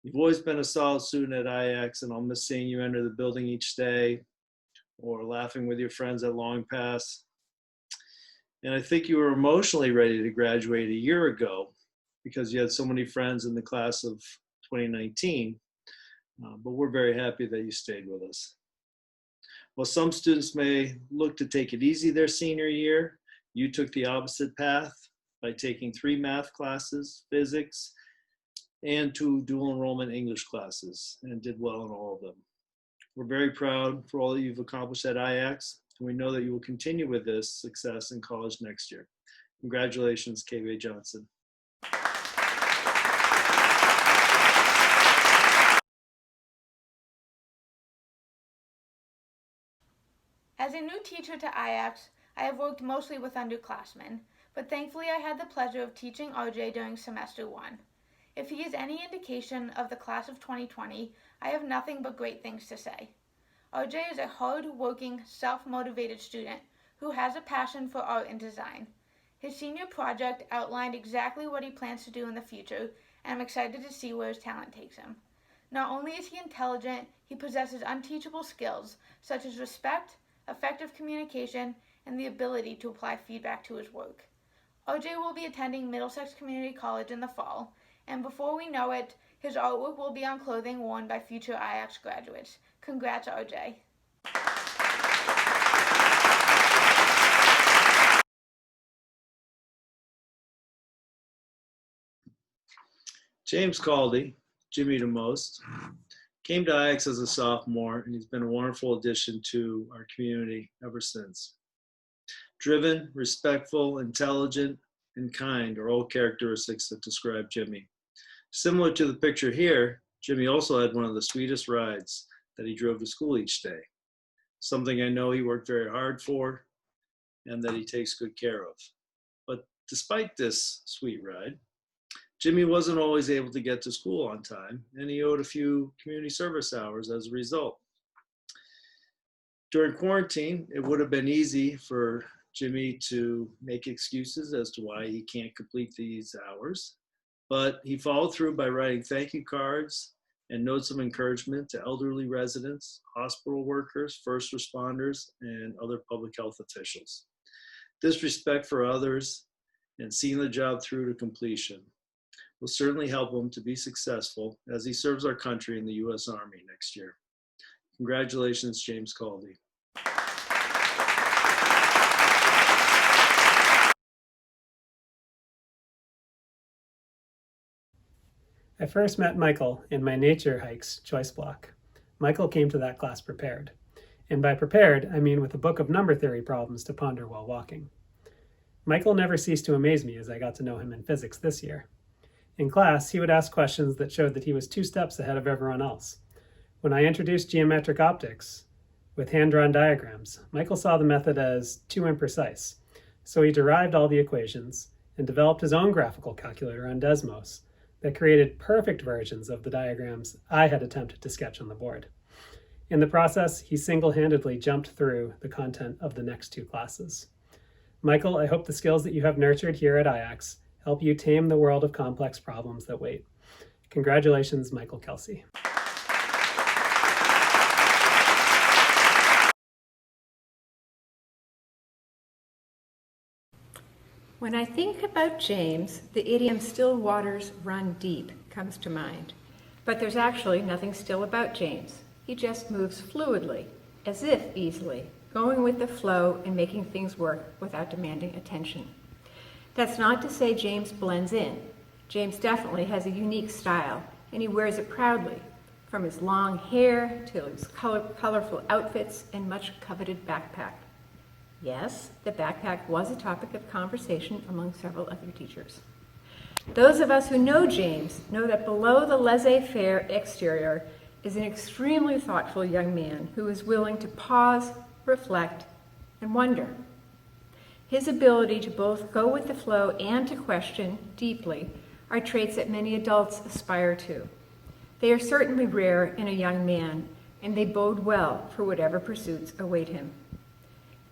S21: You've always been a solid student at IACS, and I'll miss seeing you enter the building each day or laughing with your friends at Long Pass. And I think you were emotionally ready to graduate a year ago because you had so many friends in the class of 2019, but we're very happy that you stayed with us. While some students may look to take it easy their senior year, you took the opposite path by taking 3 math classes, physics, and 2 dual enrollment English classes, and did well in all of them. We're very proud for all that you've accomplished at IACS, and we know that you will continue with this success in college next year. Congratulations, KB Johnson.
S22: As a new teacher to IACS, I have worked mostly with underclassmen, but thankfully I had the pleasure of teaching RJ during semester 1. If he is any indication of the class of 2020, I have nothing but great things to say. RJ is a hard-working, self-motivated student who has a passion for art and design. His senior project outlined exactly what he plans to do in the future, and I'm excited to see where his talent takes him. Not only is he intelligent, he possesses unteachable skills such as respect, effective communication, and the ability to apply feedback to his work. OJ will be attending Middlesex Community College in the fall, and before we know it, his artwork will be on clothing worn by future IACS graduates. Congrats, OJ.
S21: James Caldy, Jimmy to most, came to IACS as a sophomore, and he's been a wonderful addition to our community ever since. Driven, respectful, intelligent, and kind are all characteristics that describe Jimmy. Similar to the picture here, Jimmy also had one of the sweetest rides that he drove to school each day, something I know he worked very hard for and that he takes good care of. But despite this sweet ride, Jimmy wasn't always able to get to school on time, and he owed a few community service hours as a result. During quarantine, it would have been easy for Jimmy to make excuses as to why he can't complete these hours, but he followed through by writing thank you cards and notes of encouragement to elderly residents, hospital workers, first responders, and other public health officials. This respect for others and seeing the job through to completion will certainly help him to be successful as he serves our country in the U.S. Army next year. Congratulations, James Caldy.
S11: I first met Michael in my nature hikes choice block. Michael came to that class prepared. And by prepared, I mean with a book of number theory problems to ponder while walking. Michael never ceased to amaze me as I got to know him in physics this year. In class, he would ask questions that showed that he was 2 steps ahead of everyone else. When I introduced geometric optics with hand-drawn diagrams, Michael saw the method as too imprecise, so he derived all the equations and developed his own graphical calculator on Desmos that created perfect versions of the diagrams I had attempted to sketch on the board. In the process, he single-handedly jumped through the content of the next 2 classes. Michael, I hope the skills that you have nurtured here at IACS help you tame the world of complex problems that wait. Congratulations, Michael Kelsey.
S2: When I think about James, the idiom still waters run deep comes to mind. But there's actually nothing still about James. He just moves fluidly, as if easily, going with the flow and making things work without demanding attention. That's not to say James blends in. James definitely has a unique style, and he wears it proudly, from his long hair to his colorful outfits and much coveted backpack. Yes, the backpack was a topic of conversation among several other teachers. Those of us who know James know that below the laissez-faire exterior is an extremely thoughtful young man who is willing to pause, reflect, and wonder. His ability to both go with the flow and to question deeply are traits that many adults aspire to. They are certainly rare in a young man, and they bode well for whatever pursuits await him.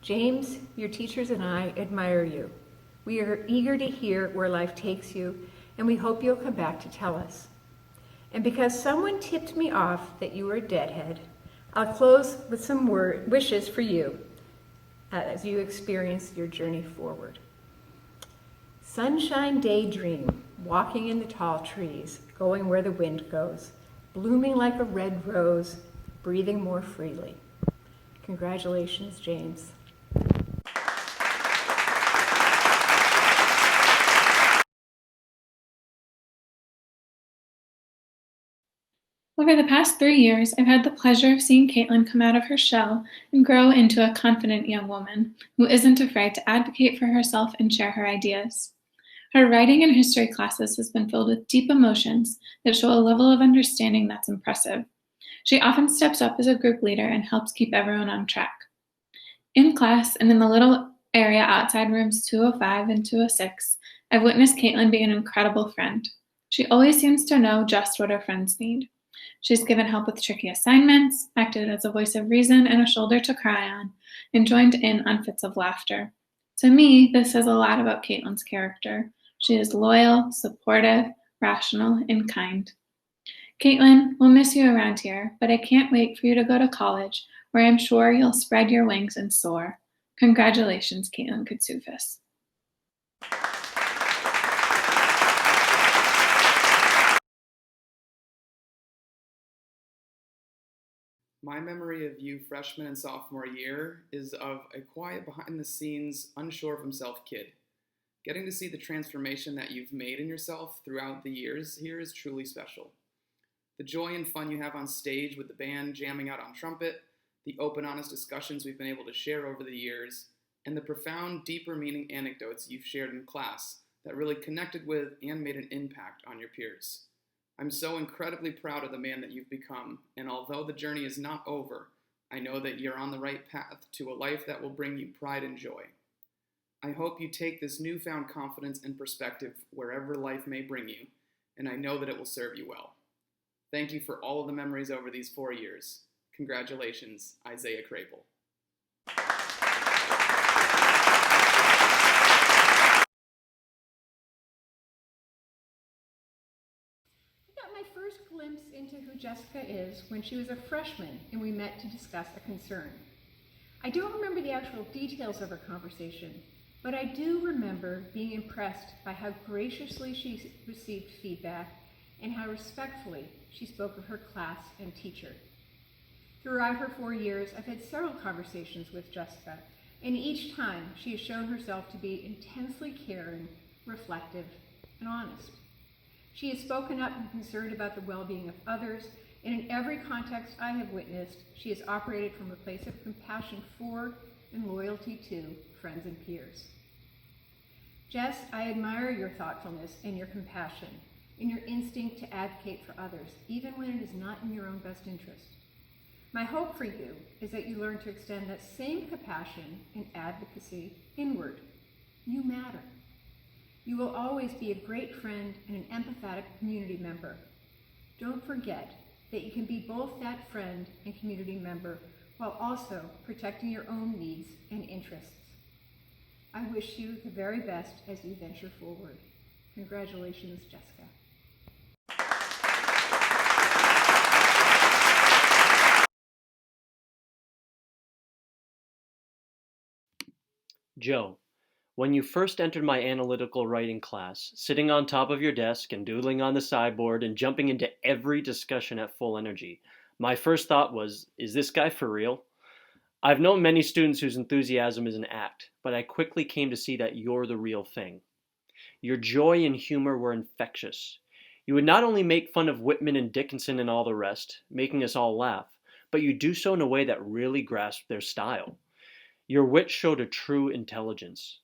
S2: James, your teachers and I admire you. We are eager to hear where life takes you, and we hope you'll come back to tell us. And because someone tipped me off that you were a deadhead, I'll close with some wishes for you as you experience your journey forward. Sunshine daydream, walking in the tall trees, going where the wind goes, blooming like a red rose, breathing more freely. Congratulations, James.
S5: Over the past 3 years, I've had the pleasure of seeing Caitlin come out of her shell and grow into a confident young woman who isn't afraid to advocate for herself and share her ideas. Her writing and history classes has been filled with deep emotions that show a level of understanding that's impressive. She often steps up as a group leader and helps keep everyone on track. In class and in the little area outside rooms 205 and 206, I've witnessed Caitlin be an incredible friend. She always seems to know just what her friends need. She's given help with tricky assignments, acted as a voice of reason and a shoulder to cry on, and joined in on fits of laughter. To me, this says a lot about Caitlin's character. She is loyal, supportive, rational, and kind. Caitlin, we'll miss you around here, but I can't wait for you to go to college, where I'm sure you'll spread your wings and soar. Congratulations, Caitlin Katsufis.
S12: My memory of you freshman and sophomore year is of a quiet, behind the scenes, unsure of himself kid. Getting to see the transformation that you've made in yourself throughout the years here is truly special. The joy and fun you have on stage with the band jamming out on trumpet, the open, honest discussions we've been able to share over the years, and the profound, deeper meaning anecdotes you've shared in class that really connected with and made an impact on your peers. I'm so incredibly proud of the man that you've become, and although the journey is not over, I know that you're on the right path to a life that will bring you pride and joy. I hope you take this newfound confidence and perspective wherever life may bring you, and I know that it will serve you well. Thank you for all of the memories over these 4 years. Congratulations, Isaiah Crapel.
S2: I got my first glimpse into who Jessica is when she was a freshman and we met to discuss a concern. I don't remember the actual details of our conversation, but I do remember being impressed by how graciously she received feedback and how respectfully she spoke of her class and teacher. Throughout her 4 years, I've had several conversations with Jessica, and each time she has shown herself to be intensely caring, reflective, and honest. She has spoken up and concerned about the well-being of others, and in every context I have witnessed, she has operated from a place of compassion for and loyalty to friends and peers. Jess, I admire your thoughtfulness and your compassion, and your instinct to advocate for others, even when it is not in your own best interest. My hope for you is that you learn to extend that same compassion and advocacy inward. You matter. You will always be a great friend and an empathetic community member. Don't forget that you can be both that friend and community member while also protecting your own needs and interests. I wish you the very best as you venture forward. Congratulations, Jessica.
S3: Joe, when you first entered my analytical writing class, sitting on top of your desk and doodling on the sideboard and jumping into every discussion at full energy, my first thought was, is this guy for real? I've known many students whose enthusiasm is an act, but I quickly came to see that you're the real thing. Your joy and humor were infectious. You would not only make fun of Whitman and Dickinson and all the rest, making us all laugh, but you do so in a way that really grasped their style. Your wit showed a true intelligence.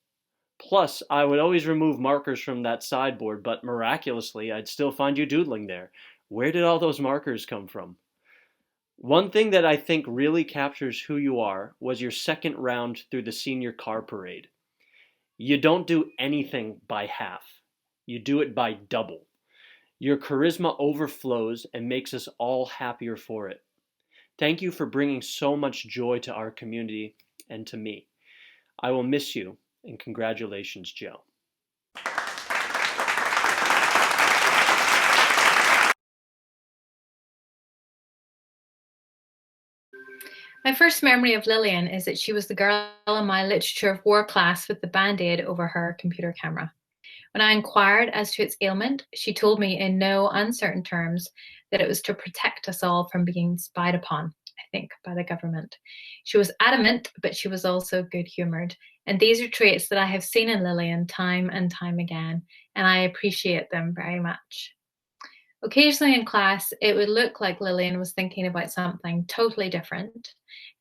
S3: Plus, I would always remove markers from that sideboard, but miraculously, I'd still find you doodling there. Where did all those markers come from? One thing that I think really captures who you are was your second round through the senior car parade. You don't do anything by half. You do it by double. Your charisma overflows and makes us all happier for it. Thank you for bringing so much joy to our community and to me. I will miss you, and congratulations, Joe.
S4: My first memory of Lillian is that she was the girl in my literature of war class with the band-aid over her computer camera. When I inquired as to its ailment, she told me in no uncertain terms that it was to protect us all from being spied upon, I think, by the government. She was adamant, but she was also good-humored. And these are traits that I have seen in Lillian time and time again, and I appreciate them very much. Occasionally in class, it would look like Lillian was thinking about something totally different.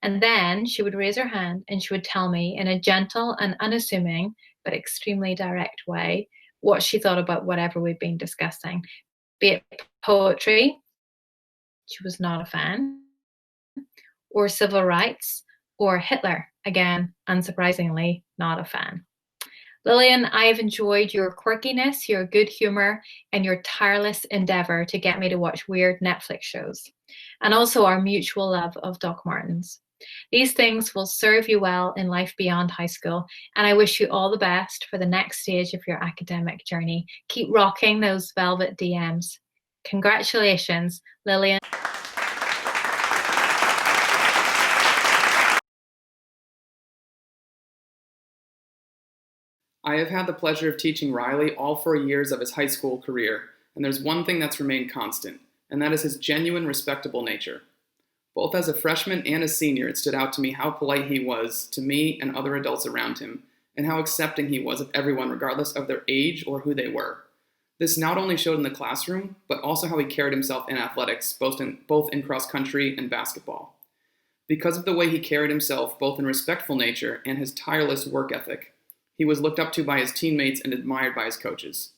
S4: And then she would raise her hand and she would tell me in a gentle and unassuming, but extremely direct way, what she thought about whatever we'd been discussing. Be it poetry, she was not a fan, or civil rights, or Hitler, again, unsurprisingly, not a fan. Lillian, I have enjoyed your quirkiness, your good humor, and your tireless endeavor to get me to watch weird Netflix shows, and also our mutual love of Doc Martens. These things will serve you well in life beyond high school, and I wish you all the best for the next stage of your academic journey. Keep rocking those velvet DMs. Congratulations, Lillian.
S12: I have had the pleasure of teaching Riley all 4 years of his high school career, and there's one thing that's remained constant, and that is his genuine, respectable nature. Both as a freshman and a senior, it stood out to me how polite he was to me and other adults around him, and how accepting he was of everyone regardless of their age or who they were. This not only showed in the classroom, but also how he carried himself in athletics, both in cross country and basketball. Because of the way he carried himself, both in respectful nature and his tireless work ethic, he was looked up to by his teammates and admired by his coaches.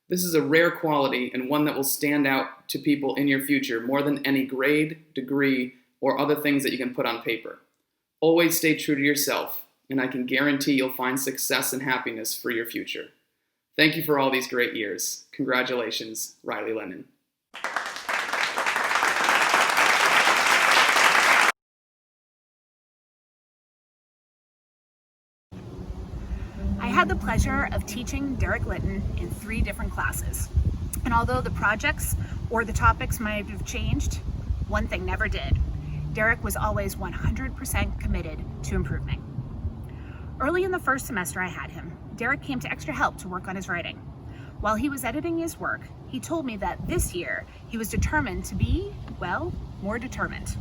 S12: This is a rare quality and one that will stand out to people in your future more than any grade, degree, or other things that you can put on paper. Always stay true to yourself, and I can guarantee you'll find success and happiness for your future. Thank you for all these great years. Congratulations, Riley Lennon.
S7: I had the pleasure of teaching Derek Litton in 3 different classes. And although the projects or the topics might have changed, one thing never did. Derek was always 100% committed to improving. Early in the first semester I had him, Derek came to extra help to work on his writing. While he was editing his work, he told me that this year he was determined to be, well, more determined.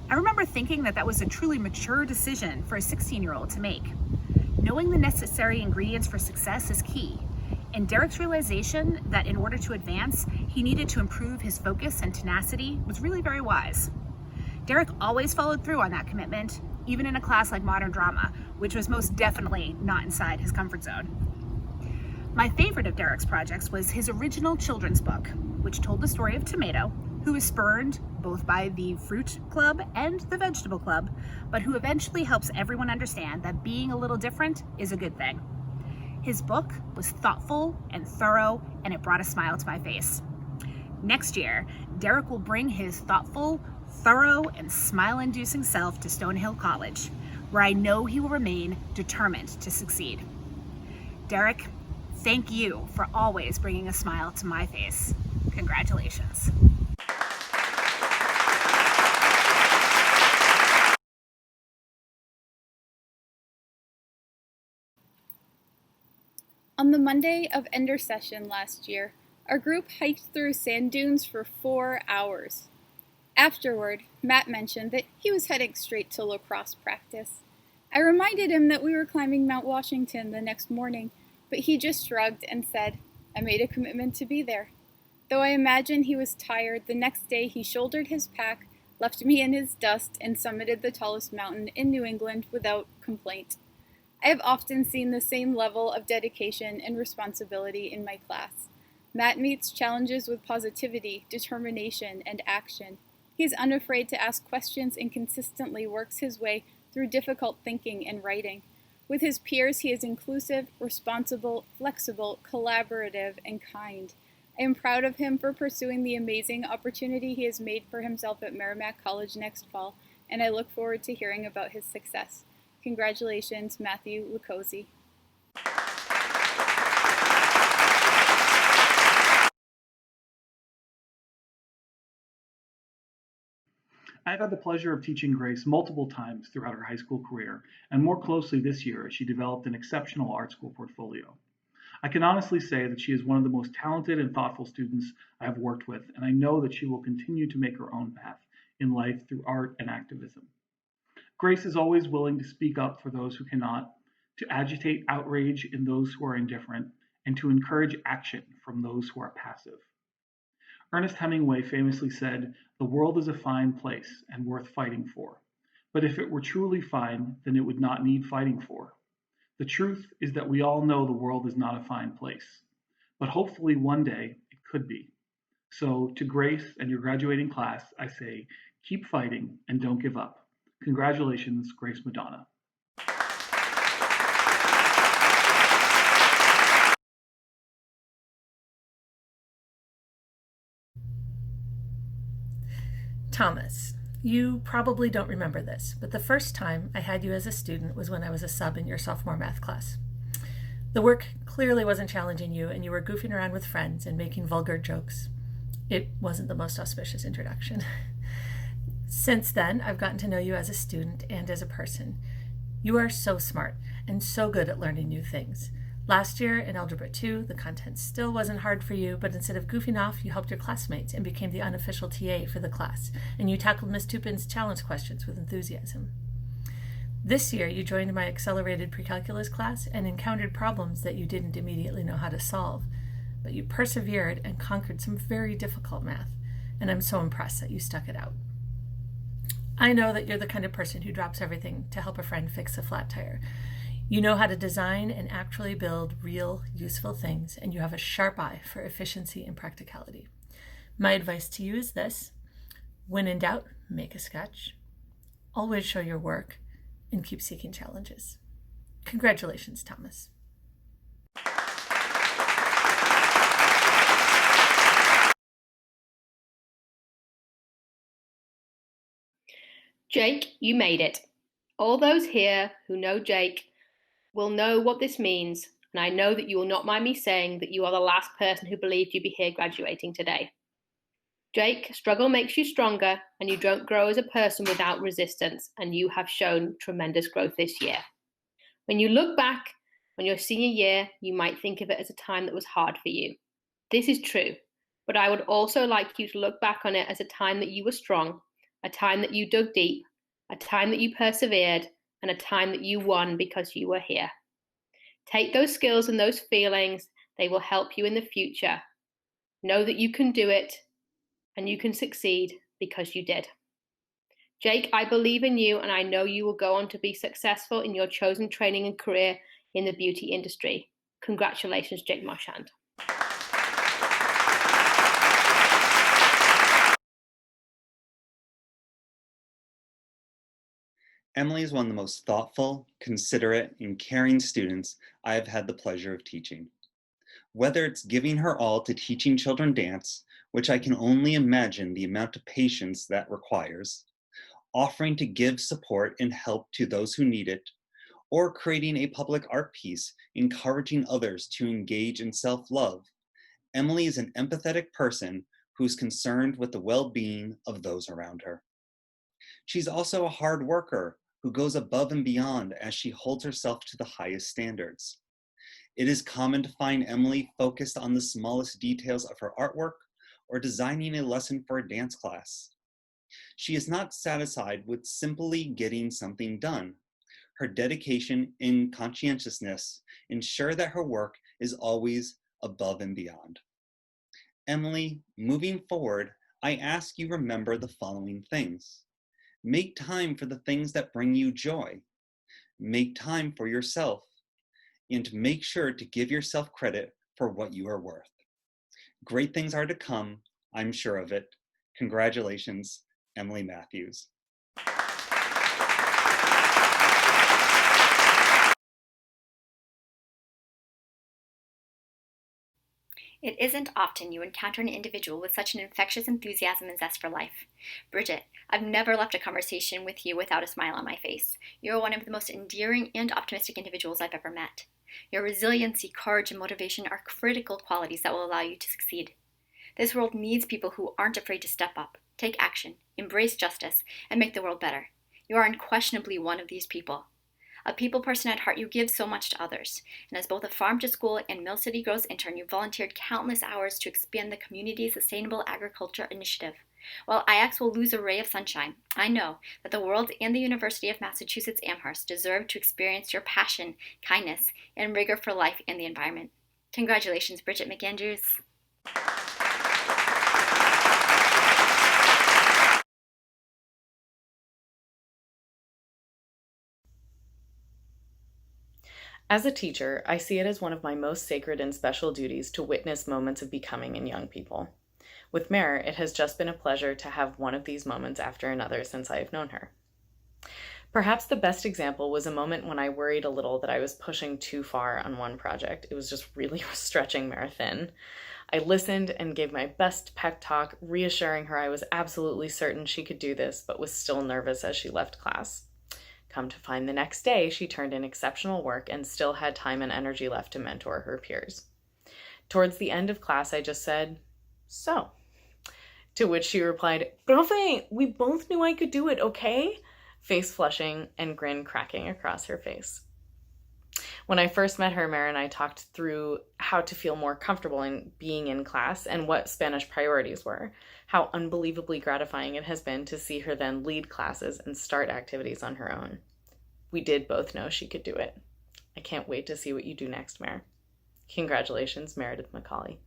S7: I remember thinking that was a truly mature decision for a 16-year-old to make. Knowing the necessary ingredients for success is key, and Derek's realization that in order to advance, he needed to improve his focus and tenacity was really very wise. Derek always followed through on that commitment, even in a class like modern drama, which was most definitely not inside his comfort zone. My favorite of Derek's projects was his original children's book, which told the story of Tomato, who was spurned both by the fruit club and the vegetable club, but who eventually helps everyone understand that being a little different is a good thing. His book was thoughtful and thorough, and it brought a smile to my face. Next year, Derek will bring his thoughtful, thorough, and smile-inducing self to Stonehill College, where I know he will remain determined to succeed. Derek, thank you for always bringing a smile to my face. Congratulations.
S6: On the Monday of Ender session last year, our group hiked through sand dunes for 4 hours. Afterward, Matt mentioned that he was heading straight to lacrosse practice. I reminded him that we were climbing Mount Washington the next morning, but he just shrugged and said, "I made a commitment to be there." Though I imagine he was tired, the next day he shouldered his pack, left me in his dust, and summited the tallest mountain in New England without complaint. I have often seen the same level of dedication and responsibility in my class. Matt meets challenges with positivity, determination, and action. He is unafraid to ask questions and consistently works his way through difficult thinking and writing. With his peers, he is inclusive, responsible, flexible, collaborative, and kind. I am proud of him for pursuing the amazing opportunity he has made for himself at Merrimack College next fall, and I look forward to hearing about his success. Congratulations, Matthew Lucosi.
S18: I've had the pleasure of teaching Grace multiple times throughout her high school career, and more closely this year as she developed an exceptional art school portfolio. I can honestly say that she is one of the most talented and thoughtful students I have worked with, and I know that she will continue to make her own path in life through art and activism. Grace is always willing to speak up for those who cannot, to agitate outrage in those who are indifferent, and to encourage action from those who are passive. Ernest Hemingway famously said, "The world is a fine place and worth fighting for. But if it were truly fine, then it would not need fighting for." The truth is that we all know the world is not a fine place, but hopefully one day it could be. So to Grace and your graduating class, I say, keep fighting and don't give up. Congratulations, Grace Madonna.
S8: Thomas, you probably don't remember this, but the first time I had you as a student was when I was a sub in your sophomore math class. The work clearly wasn't challenging you, and you were goofing around with friends and making vulgar jokes. It wasn't the most auspicious introduction. Since then, I've gotten to know you as a student and as a person. You are so smart and so good at learning new things. Last year in Algebra 2, the content still wasn't hard for you, but instead of goofing off, you helped your classmates and became the unofficial TA for the class, and you tackled Miss Tupin's challenge questions with enthusiasm. This year, you joined my accelerated precalculus class and encountered problems that you didn't immediately know how to solve, but you persevered and conquered some very difficult math, and I'm so impressed that you stuck it out. I know that you're the kind of person who drops everything to help a friend fix a flat tire. You know how to design and actually build real, useful things, and you have a sharp eye for efficiency and practicality. My advice to you is this: when in doubt, make a sketch. Always show your work, and keep seeking challenges. Congratulations, Thomas.
S9: Jake, you made it. All those here who know Jake will know what this means, and I know that you will not mind me saying that you are the last person who believed you'd be here graduating today. Jake, struggle makes you stronger, and you don't grow as a person without resistance, and you have shown tremendous growth this year. When you look back on your senior year, you might think of it as a time that was hard for you. This is true, but I would also like you to look back on it as a time that you were strong, a time that you dug deep, a time that you persevered, and a time that you won because you were here. Take those skills and those feelings, they will help you in the future. Know that you can do it, and you can succeed because you did. Jake, I believe in you, and I know you will go on to be successful in your chosen training and career in the beauty industry. Congratulations, Jake Marchand.
S10: Emily is one of the most thoughtful, considerate, and caring students I have had the pleasure of teaching. Whether it's giving her all to teaching children dance, which I can only imagine the amount of patience that requires, offering to give support and help to those who need it, or creating a public art piece encouraging others to engage in self-love, Emily is an empathetic person who's concerned with the well-being of those around her. She's also a hard worker who goes above and beyond as she holds herself to the highest standards. It is common to find Emily focused on the smallest details of her artwork or designing a lesson for a dance class. She is not satisfied with simply getting something done. Her dedication and conscientiousness ensure that her work is always above and beyond. Emily, moving forward, I ask you remember the following things. Make time for the things that bring you joy. Make time for yourself, and make sure to give yourself credit for what you are worth. Great things are to come, I'm sure of it. Congratulations, Emily Matthews.
S23: It isn't often you encounter an individual with such an infectious enthusiasm and zest for life. Bridget, I've never left a conversation with you without a smile on my face. You're one of the most endearing and optimistic individuals I've ever met. Your resiliency, courage, and motivation are critical qualities that will allow you to succeed. This world needs people who aren't afraid to step up, take action, embrace justice, and make the world better. You are unquestionably one of these people. A people person at heart, you give so much to others. And as both a Farm to School and Mill City Girls intern, you volunteered countless hours to expand the community's sustainable agriculture initiative. While IACS will lose a ray of sunshine, I know that the world and the University of Massachusetts Amherst deserve to experience your passion, kindness, and rigor for life and the environment. Congratulations, Bridget McAndrews.
S24: As a teacher, I see it as one of my most sacred and special duties to witness moments of becoming in young people. With Mare, it has just been a pleasure to have one of these moments after another since I have known her. Perhaps the best example was a moment when I worried a little that I was pushing too far on one project. It was just really stretching Mare thin. I listened and gave my best pep talk, reassuring her I was absolutely certain she could do this, but was still nervous as she left class. Come to find the next day, she turned in exceptional work and still had time and energy left to mentor her peers. Towards the end of class, I just said, "So, To which she replied, "Profe, we both knew I could do it, okay?" Face flushing and grin cracking across her face. When I first met her, Mara and I talked through how to feel more comfortable in being in class and what Spanish priorities were, how unbelievably gratifying it has been to see her then lead classes and start activities on her own. We did both know she could do it. I can't wait to see what you do next, Mare. Congratulations, Meredith McCauley.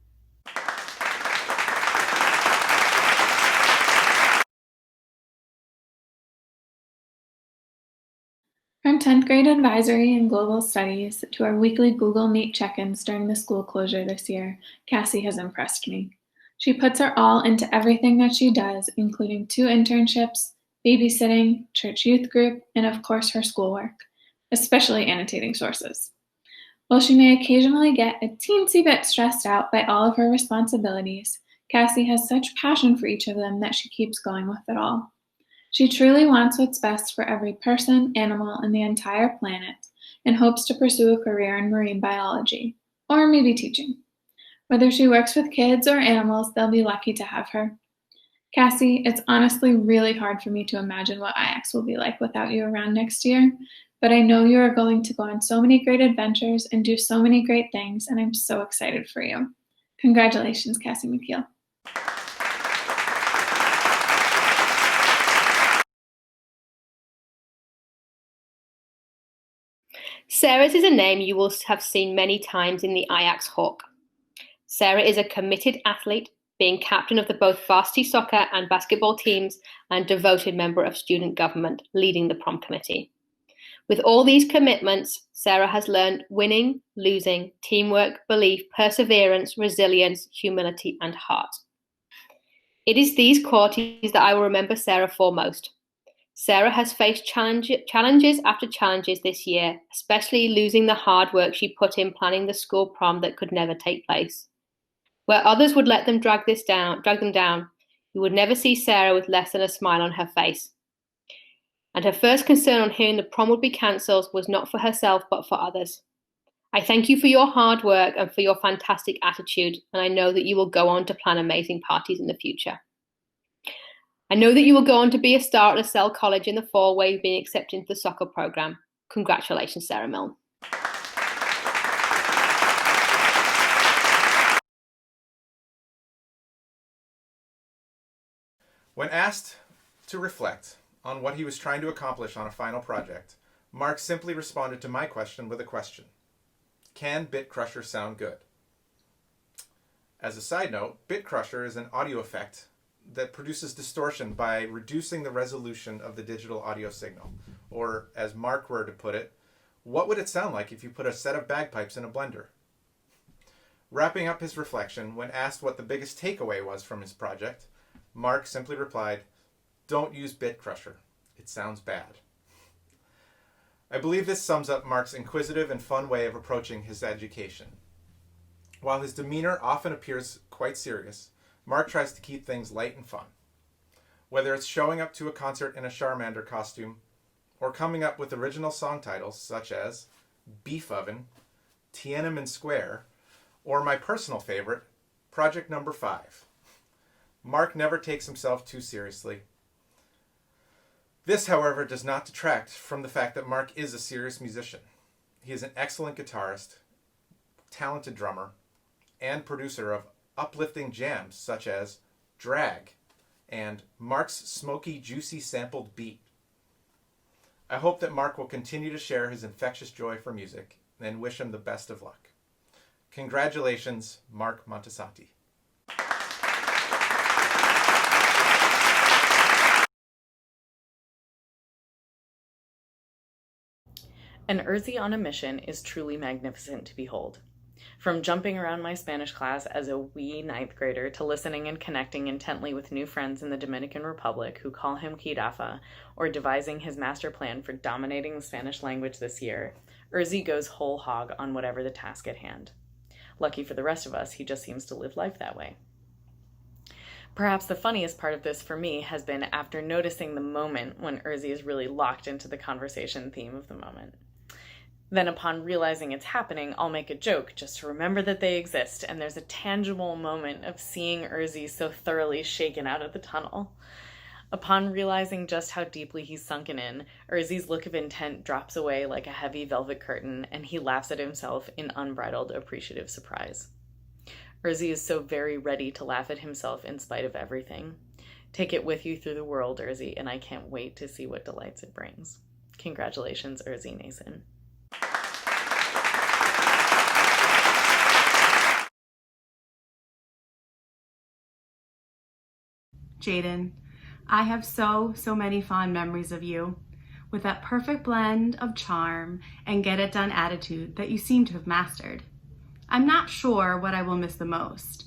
S5: From 10th grade advisory and global studies to our weekly Google Meet check-ins during the school closure this year, Cassie has impressed me. She puts her all into everything that she does, including 2 internships, babysitting, church youth group, and of course her schoolwork, especially annotating sources. While she may occasionally get a teensy bit stressed out by all of her responsibilities, Cassie has such passion for each of them that she keeps going with it all. She truly wants what's best for every person, animal, and the entire planet, and hopes to pursue a career in marine biology, or maybe teaching. Whether she works with kids or animals, they'll be lucky to have her. Cassie, it's honestly really hard for me to imagine what IACS will be like without you around next year, but I know you are going to go on so many great adventures and do so many great things, and I'm so excited for you. Congratulations, Cassie McKeel.
S9: Sarah's is a name you will have seen many times in the IACS Hawk. Sarah is a committed athlete, being captain of the both varsity soccer and basketball teams and devoted member of student government, leading the prom committee. With all these commitments, Sarah has learned winning, losing, teamwork, belief, perseverance, resilience, humility, and heart. It is these qualities that I will remember Sarah for most. Sarah has faced challenges after challenges this year, especially losing the hard work she put in planning the school prom that could never take place. Where others would let them drag them down, you would never see Sarah with less than a smile on her face. And her first concern on hearing the prom would be cancelled was not for herself but for others. I thank you for your hard work and for your fantastic attitude, and I know that you will go on to plan amazing parties in the future. I know that you will go on to be a star at LaSalle College in the fall, where you've been accepted into the soccer program. Congratulations, Sarah Milne.
S1: When asked to reflect on what he was trying to accomplish on a final project, Mark simply responded to my question with a question. Can Bit Crusher sound good? As a side note, Bit Crusher is an audio effect that produces distortion by reducing the resolution of the digital audio signal. Or, as Mark were to put it, what would it sound like if you put a set of bagpipes in a blender? Wrapping up his reflection, when asked what the biggest takeaway was from his project, Mark simply replied, "Don't use Bit Crusher. It sounds bad." I believe this sums up Mark's inquisitive and fun way of approaching his education. While his demeanor often appears quite serious, Mark tries to keep things light and fun. Whether it's showing up to a concert in a Charmander costume, or coming up with original song titles such as Beef Oven, Tiananmen Square, or my personal favorite, Project Number 5. Mark never takes himself too seriously. This, however, does not detract from the fact that Mark is a serious musician. He is an excellent guitarist, talented drummer, and producer of uplifting jams such as Drag and Mark's Smoky Juicy Sampled Beat. I hope that Mark will continue to share his infectious joy for music and wish him the best of luck. Congratulations, Mark Montesanti.
S24: An Urzi on a mission is truly magnificent to behold. From jumping around my Spanish class as a wee 9th grader to listening and connecting intently with new friends in the Dominican Republic who call him Kirafa, or devising his master plan for dominating the Spanish language this year, Urzi goes whole hog on whatever the task at hand. Lucky for the rest of us, he just seems to live life that way. Perhaps the funniest part of this for me has been after noticing the moment when Urzi is really locked into the conversation theme of the moment. Then upon realizing it's happening, I'll make a joke just to remember that they exist, and there's a tangible moment of seeing Urzi so thoroughly shaken out of the tunnel. Upon realizing just how deeply he's sunken in, Urzi's look of intent drops away like a heavy velvet curtain, and he laughs at himself in unbridled appreciative surprise. Urzi is so very ready to laugh at himself in spite of everything. Take it with you through the world, Urzi, and I can't wait to see what delights it brings. Congratulations, Urzi Nason.
S14: Jaden, I have so many fond memories of you, with that perfect blend of charm and get-it-done attitude that you seem to have mastered. I'm not sure what I will miss the most.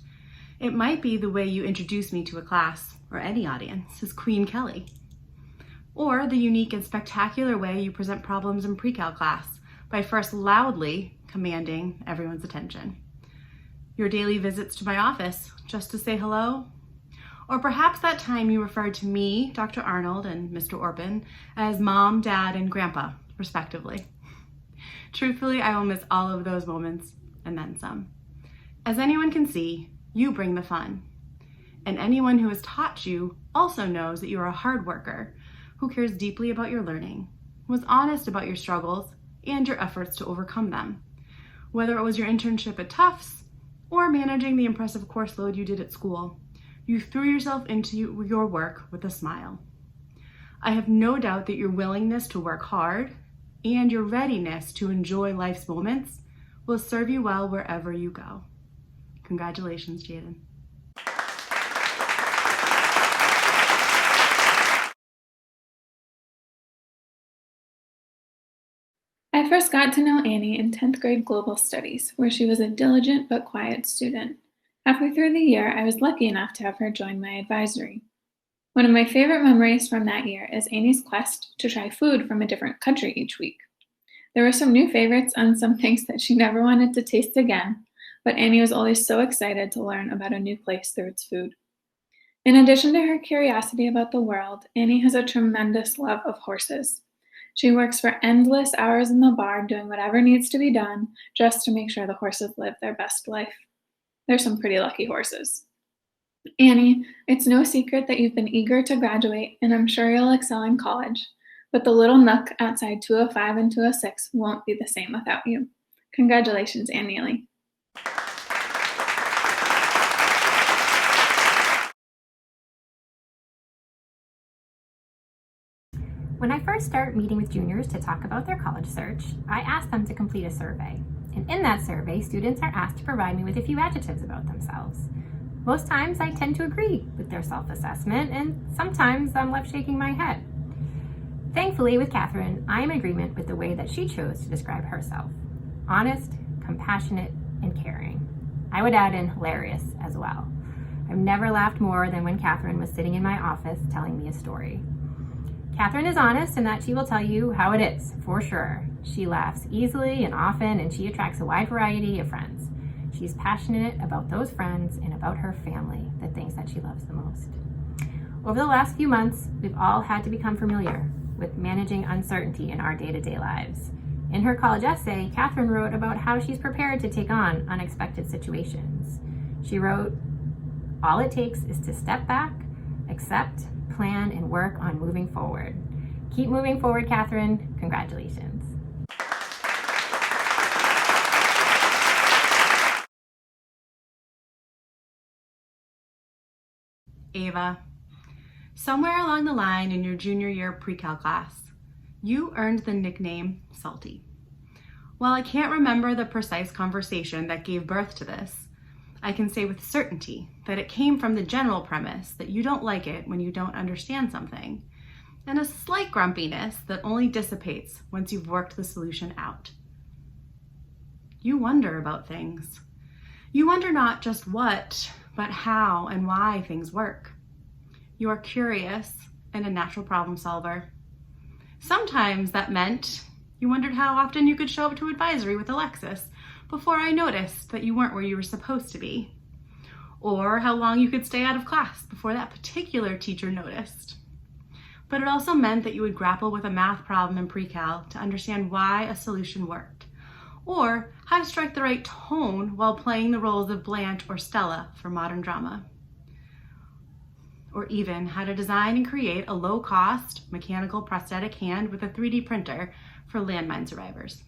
S14: It might be the way you introduce me to a class, or any audience, as Queen Kelly. Or the unique and spectacular way you present problems in pre-cal class by first loudly commanding everyone's attention. Your daily visits to my office just to say hello. Or perhaps that time you referred to me, Dr. Arnold, and Mr. Orpin as Mom, Dad, and Grandpa, respectively. Truthfully, I will miss all of those moments and then some. As anyone can see, you bring the fun. And anyone who has taught you also knows that you are a hard worker who cares deeply about your learning, was honest about your struggles and your efforts to overcome them. Whether it was your internship at Tufts or managing the impressive course load you did at school, you threw yourself into your work with a smile. I have no doubt that your willingness to work hard and your readiness to enjoy life's moments will serve you well wherever you go. Congratulations, Jaden.
S5: I first got to know Annie in 10th grade global studies, where she was a diligent but quiet student. Halfway through the year, I was lucky enough to have her join my advisory. One of my favorite memories from that year is Annie's quest to try food from a different country each week. There were some new favorites and some things that she never wanted to taste again, but Annie was always so excited to learn about a new place through its food. In addition to her curiosity about the world, Annie has a tremendous love of horses. She works for endless hours in the barn doing whatever needs to be done just to make sure the horses live their best life. They're some pretty lucky horses. Annie, it's no secret that you've been eager to graduate, and I'm sure you'll excel in college, but the little nook outside 205 and 206 won't be the same without you. Congratulations, Ann Neely.
S15: When I first start meeting with juniors to talk about their college search, I ask them to complete a survey. And in that survey, students are asked to provide me with a few adjectives about themselves. Most times I tend to agree with their self-assessment, and sometimes I'm left shaking my head. Thankfully, with Catherine, I am in agreement with the way that she chose to describe herself. Honest, compassionate, and caring. I would add in hilarious as well. I've never laughed more than when Catherine was sitting in my office telling me a story. Catherine is honest in that she will tell you how it is, for sure. She laughs easily and often, and she attracts a wide variety of friends. She's passionate about those friends and about her family, the things that she loves the most. Over the last few months, we've all had to become familiar with managing uncertainty in our day-to-day lives. In her college essay, Catherine wrote about how she's prepared to take on unexpected situations. She wrote, "All it takes is to step back, accept, plan, and work on moving forward." Keep moving forward, Catherine. Congratulations.
S14: Ava, somewhere along the line in your junior year pre-cal class, you earned the nickname Salty. While I can't remember the precise conversation that gave birth to this, I can say with certainty that it came from the general premise that you don't like it when you don't understand something, and a slight grumpiness that only dissipates once you've worked the solution out. You wonder about things. You wonder not just what, but how and why things work. You are curious and a natural problem solver. Sometimes that meant you wondered how often you could show up to advisory with Alexis before I noticed that you weren't where you were supposed to be, or how long you could stay out of class before that particular teacher noticed. but it also meant that you would grapple with a math problem in pre-cal to understand why a solution worked, or how to strike the right tone while playing the roles of Blanche or Stella for modern drama, or even how to design and create a low-cost mechanical prosthetic hand with a 3D printer for landmine survivors.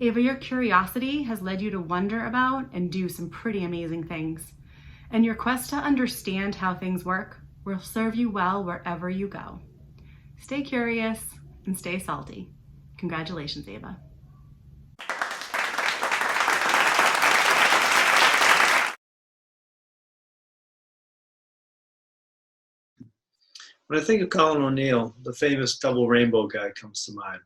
S14: Ava, your curiosity has led you to wonder about and do some pretty amazing things, and your quest to understand how things work will serve you well wherever you go. Stay curious and stay salty. Congratulations, Ava.
S21: When I think of Colin O'Neill, the famous double rainbow guy comes to mind.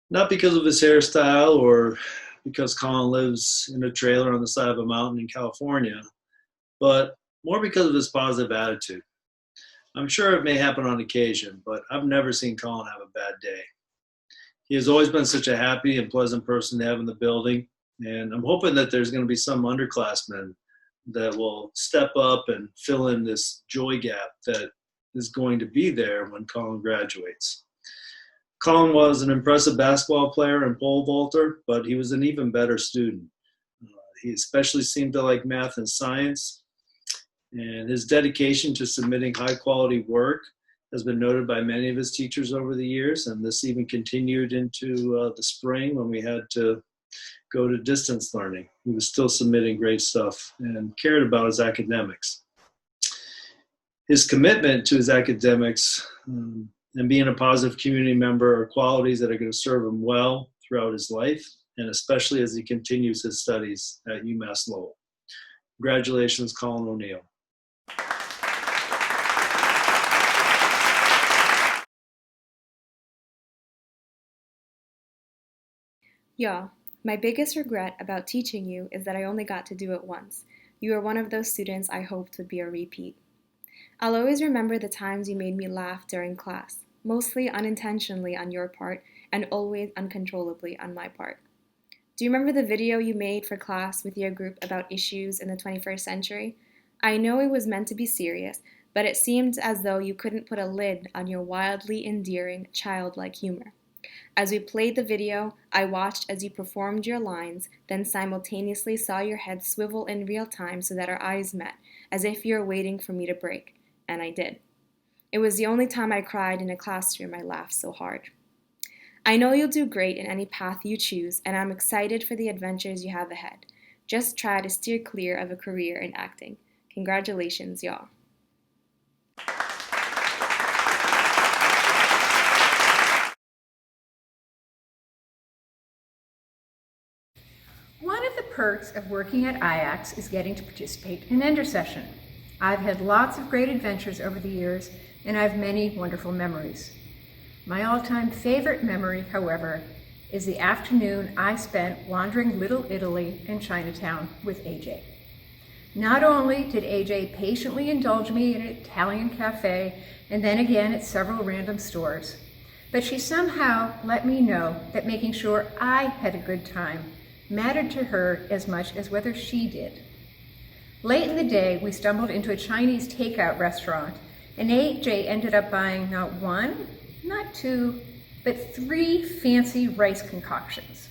S21: Not because of his hairstyle or because Colin lives in a trailer on the side of a mountain in California, but more because of his positive attitude. I'm sure it may happen on occasion, but I've never seen Colin have a bad day. He has always been such a happy and pleasant person to have in the building, and I'm hoping that there's going to be some underclassmen that will step up and fill in this joy gap that is going to be there when Colin graduates. Colin was an impressive basketball player and pole vaulter, but he was an even better student. He especially seemed to like math and science, and his dedication to submitting high-quality work has been noted by many of his teachers over the years, and this even continued into the spring when we had to go to distance learning. He was still submitting great stuff and cared about his academics. His commitment to his academics and being a positive community member are qualities that are going to serve him well throughout his life, and especially as he continues his studies at UMass Lowell. Congratulations, Colin O'Neill.
S13: Y'all, my biggest regret about teaching you is that I only got to do it once. You are one of those students I hoped would be a repeat. I'll always remember the times you made me laugh during class, mostly unintentionally on your part and always uncontrollably on my part. Do you remember the video you made for class with your group about issues in the 21st century? I know it was meant to be serious, but it seemed as though you couldn't put a lid on your wildly endearing, childlike humor. As we played the video, I watched as you performed your lines, then simultaneously saw your head swivel in real time so that our eyes met, as if you were waiting for me to break, and I did. It was the only time I cried in a classroom I laughed so hard. I know you'll do great in any path you choose, and I'm excited for the adventures you have ahead. Just try to steer clear of a career in acting. Congratulations, y'all.
S2: One of the perks of working at IACS is getting to participate in Ender Session. I've had lots of great adventures over the years, and I have many wonderful memories. My all-time favorite memory, however, is the afternoon I spent wandering Little Italy and Chinatown with AJ. Not only did AJ patiently indulge me in an Italian cafe and then again at several random stores, but she somehow let me know that making sure I had a good time mattered to her as much as whether she did. Late in the day, we stumbled into a Chinese takeout restaurant, and AJ ended up buying not one, not two, but 3 fancy rice concoctions.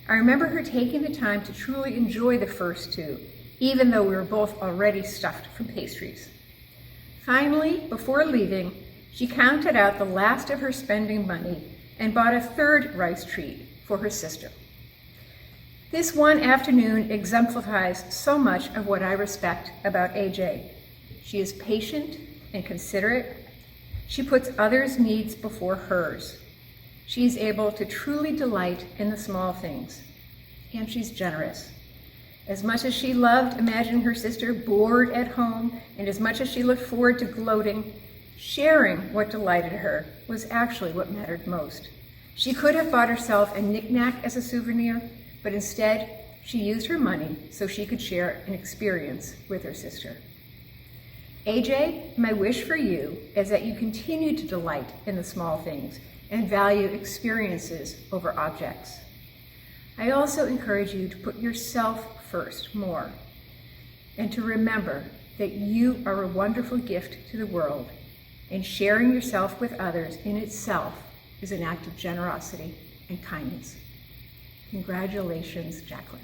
S2: I remember her taking the time to truly enjoy the first 2, even though we were both already stuffed from pastries. Finally, before leaving, she counted out the last of her spending money and bought a 3rd rice treat for her sister. This one afternoon exemplifies so much of what I respect about AJ. She is patient and considerate. She puts others' needs before hers. She is able to truly delight in the small things. And she's generous. As much as she loved imagining her sister bored at home, and as much as she looked forward to gloating, sharing what delighted her was actually what mattered most. She could have bought herself a knick-knack as a souvenir, but instead, she used her money so she could share an experience with her sister. AJ, my wish for you is that you continue to delight in the small things and value experiences over objects. I also encourage you to put yourself first more, and to remember that you are a wonderful gift to the world, and sharing yourself with others in itself is an act of generosity and kindness. Congratulations, Jacqueline.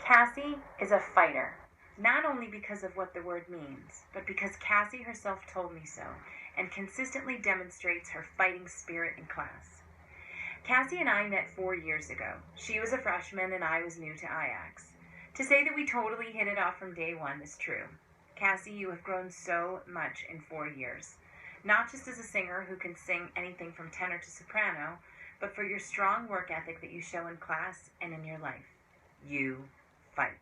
S16: Cassie is a fighter, not only because of what the word means, but because Cassie herself told me so and consistently demonstrates her fighting spirit in class. Cassie and I met 4 years ago. She was a freshman and I was new to IACS. To say that we totally hit it off from day one is true. Cassie, you have grown so much in 4 years, not just as a singer who can sing anything from tenor to soprano, but for your strong work ethic that you show in class and in your life. You fight.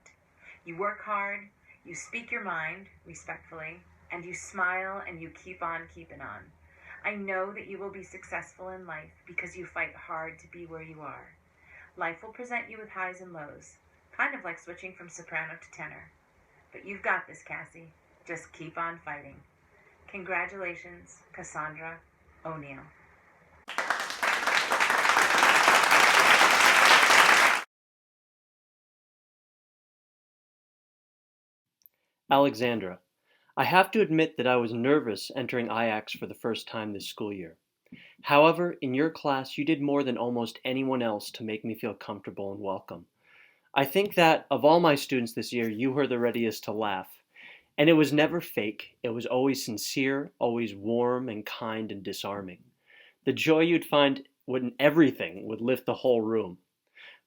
S16: You work hard, you speak your mind respectfully, and you smile and you keep on keeping on. I know that you will be successful in life because you fight hard to be where you are. Life will present you with highs and lows, kind of like switching from soprano to tenor. But you've got this, Cassie. Just keep on fighting. Congratulations, Cassandra O'Neill.
S3: Alexandra, I have to admit that I was nervous entering IACS for the first time this school year. However, in your class, you did more than almost anyone else to make me feel comfortable and welcome. I think that, of all my students this year, you were the readiest to laugh. And it was never fake. It was always sincere, always warm and kind and disarming. The joy you'd find in everything would lift the whole room.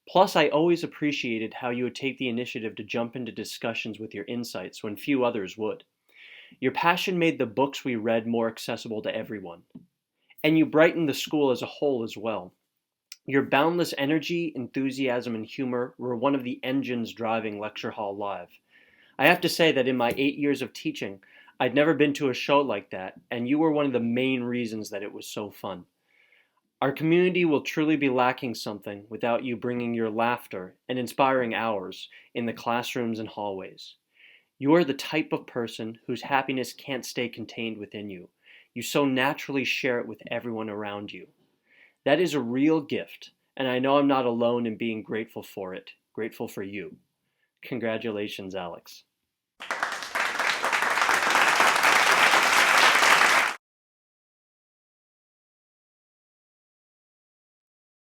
S3: Plus, I always appreciated how you would take the initiative to jump into discussions with your insights when few others would. Your passion made the books we read more accessible to everyone. And you brightened the school as a whole as well. Your boundless energy, enthusiasm, and humor were one of the engines driving Lecture Hall Live. I have to say that in my 8 years of teaching, I'd never been to a show like that, and you were one of the main reasons that it was so fun. Our community will truly be lacking something without you bringing your laughter and inspiring ours in the classrooms and hallways. You are the type of person whose happiness can't stay contained within you. You so naturally share it with everyone around you. That is a real gift, and I know I'm not alone in being grateful for it, grateful for you. Congratulations, Alex.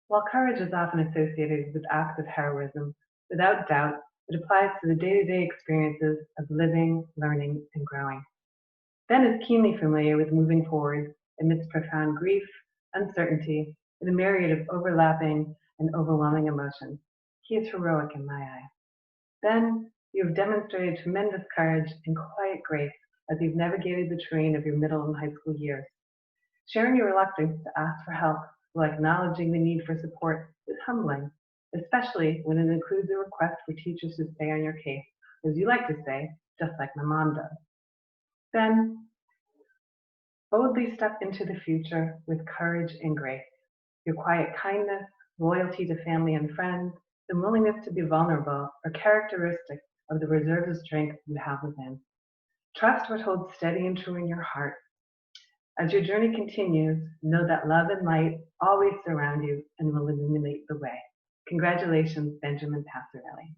S17: While courage is often associated with acts of heroism, without doubt, it applies to the day-to-day experiences of living, learning, and growing. Ben is keenly familiar with moving forward amidst profound grief, uncertainty, and a myriad of overlapping and overwhelming emotions. He is heroic in my eyes. Ben, you have demonstrated tremendous courage and quiet grace as you've navigated the terrain of your middle and high school years. Sharing your reluctance to ask for help while acknowledging the need for support is humbling, especially when it includes a request for teachers to stay on your case, as you like to say, just like my mom does. Then, boldly step into the future with courage and grace. Your quiet kindness, loyalty to family and friends, and willingness to be vulnerable are characteristics of the reserve strength you have within. Trust what holds steady and true in your heart. As your journey continues, know that love and light always surround you and will illuminate the way. Congratulations, Benjamin Passarelli.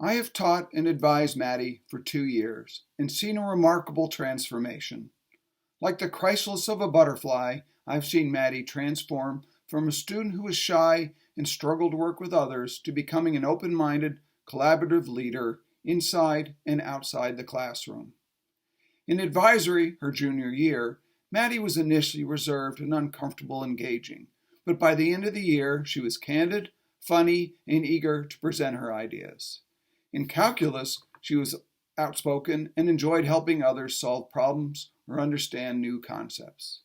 S19: I have taught and advised Maddie for 2 years and seen a remarkable transformation. Like the chrysalis of a butterfly, I've seen Maddie transform from a student who was shy and struggled to work with others to becoming an open-minded, collaborative leader inside and outside the classroom. In advisory, her junior year, Maddie was initially reserved and uncomfortable engaging, but by the end of the year, she was candid, funny, and eager to present her ideas. In calculus, she was outspoken and enjoyed helping others solve problems or understand new concepts.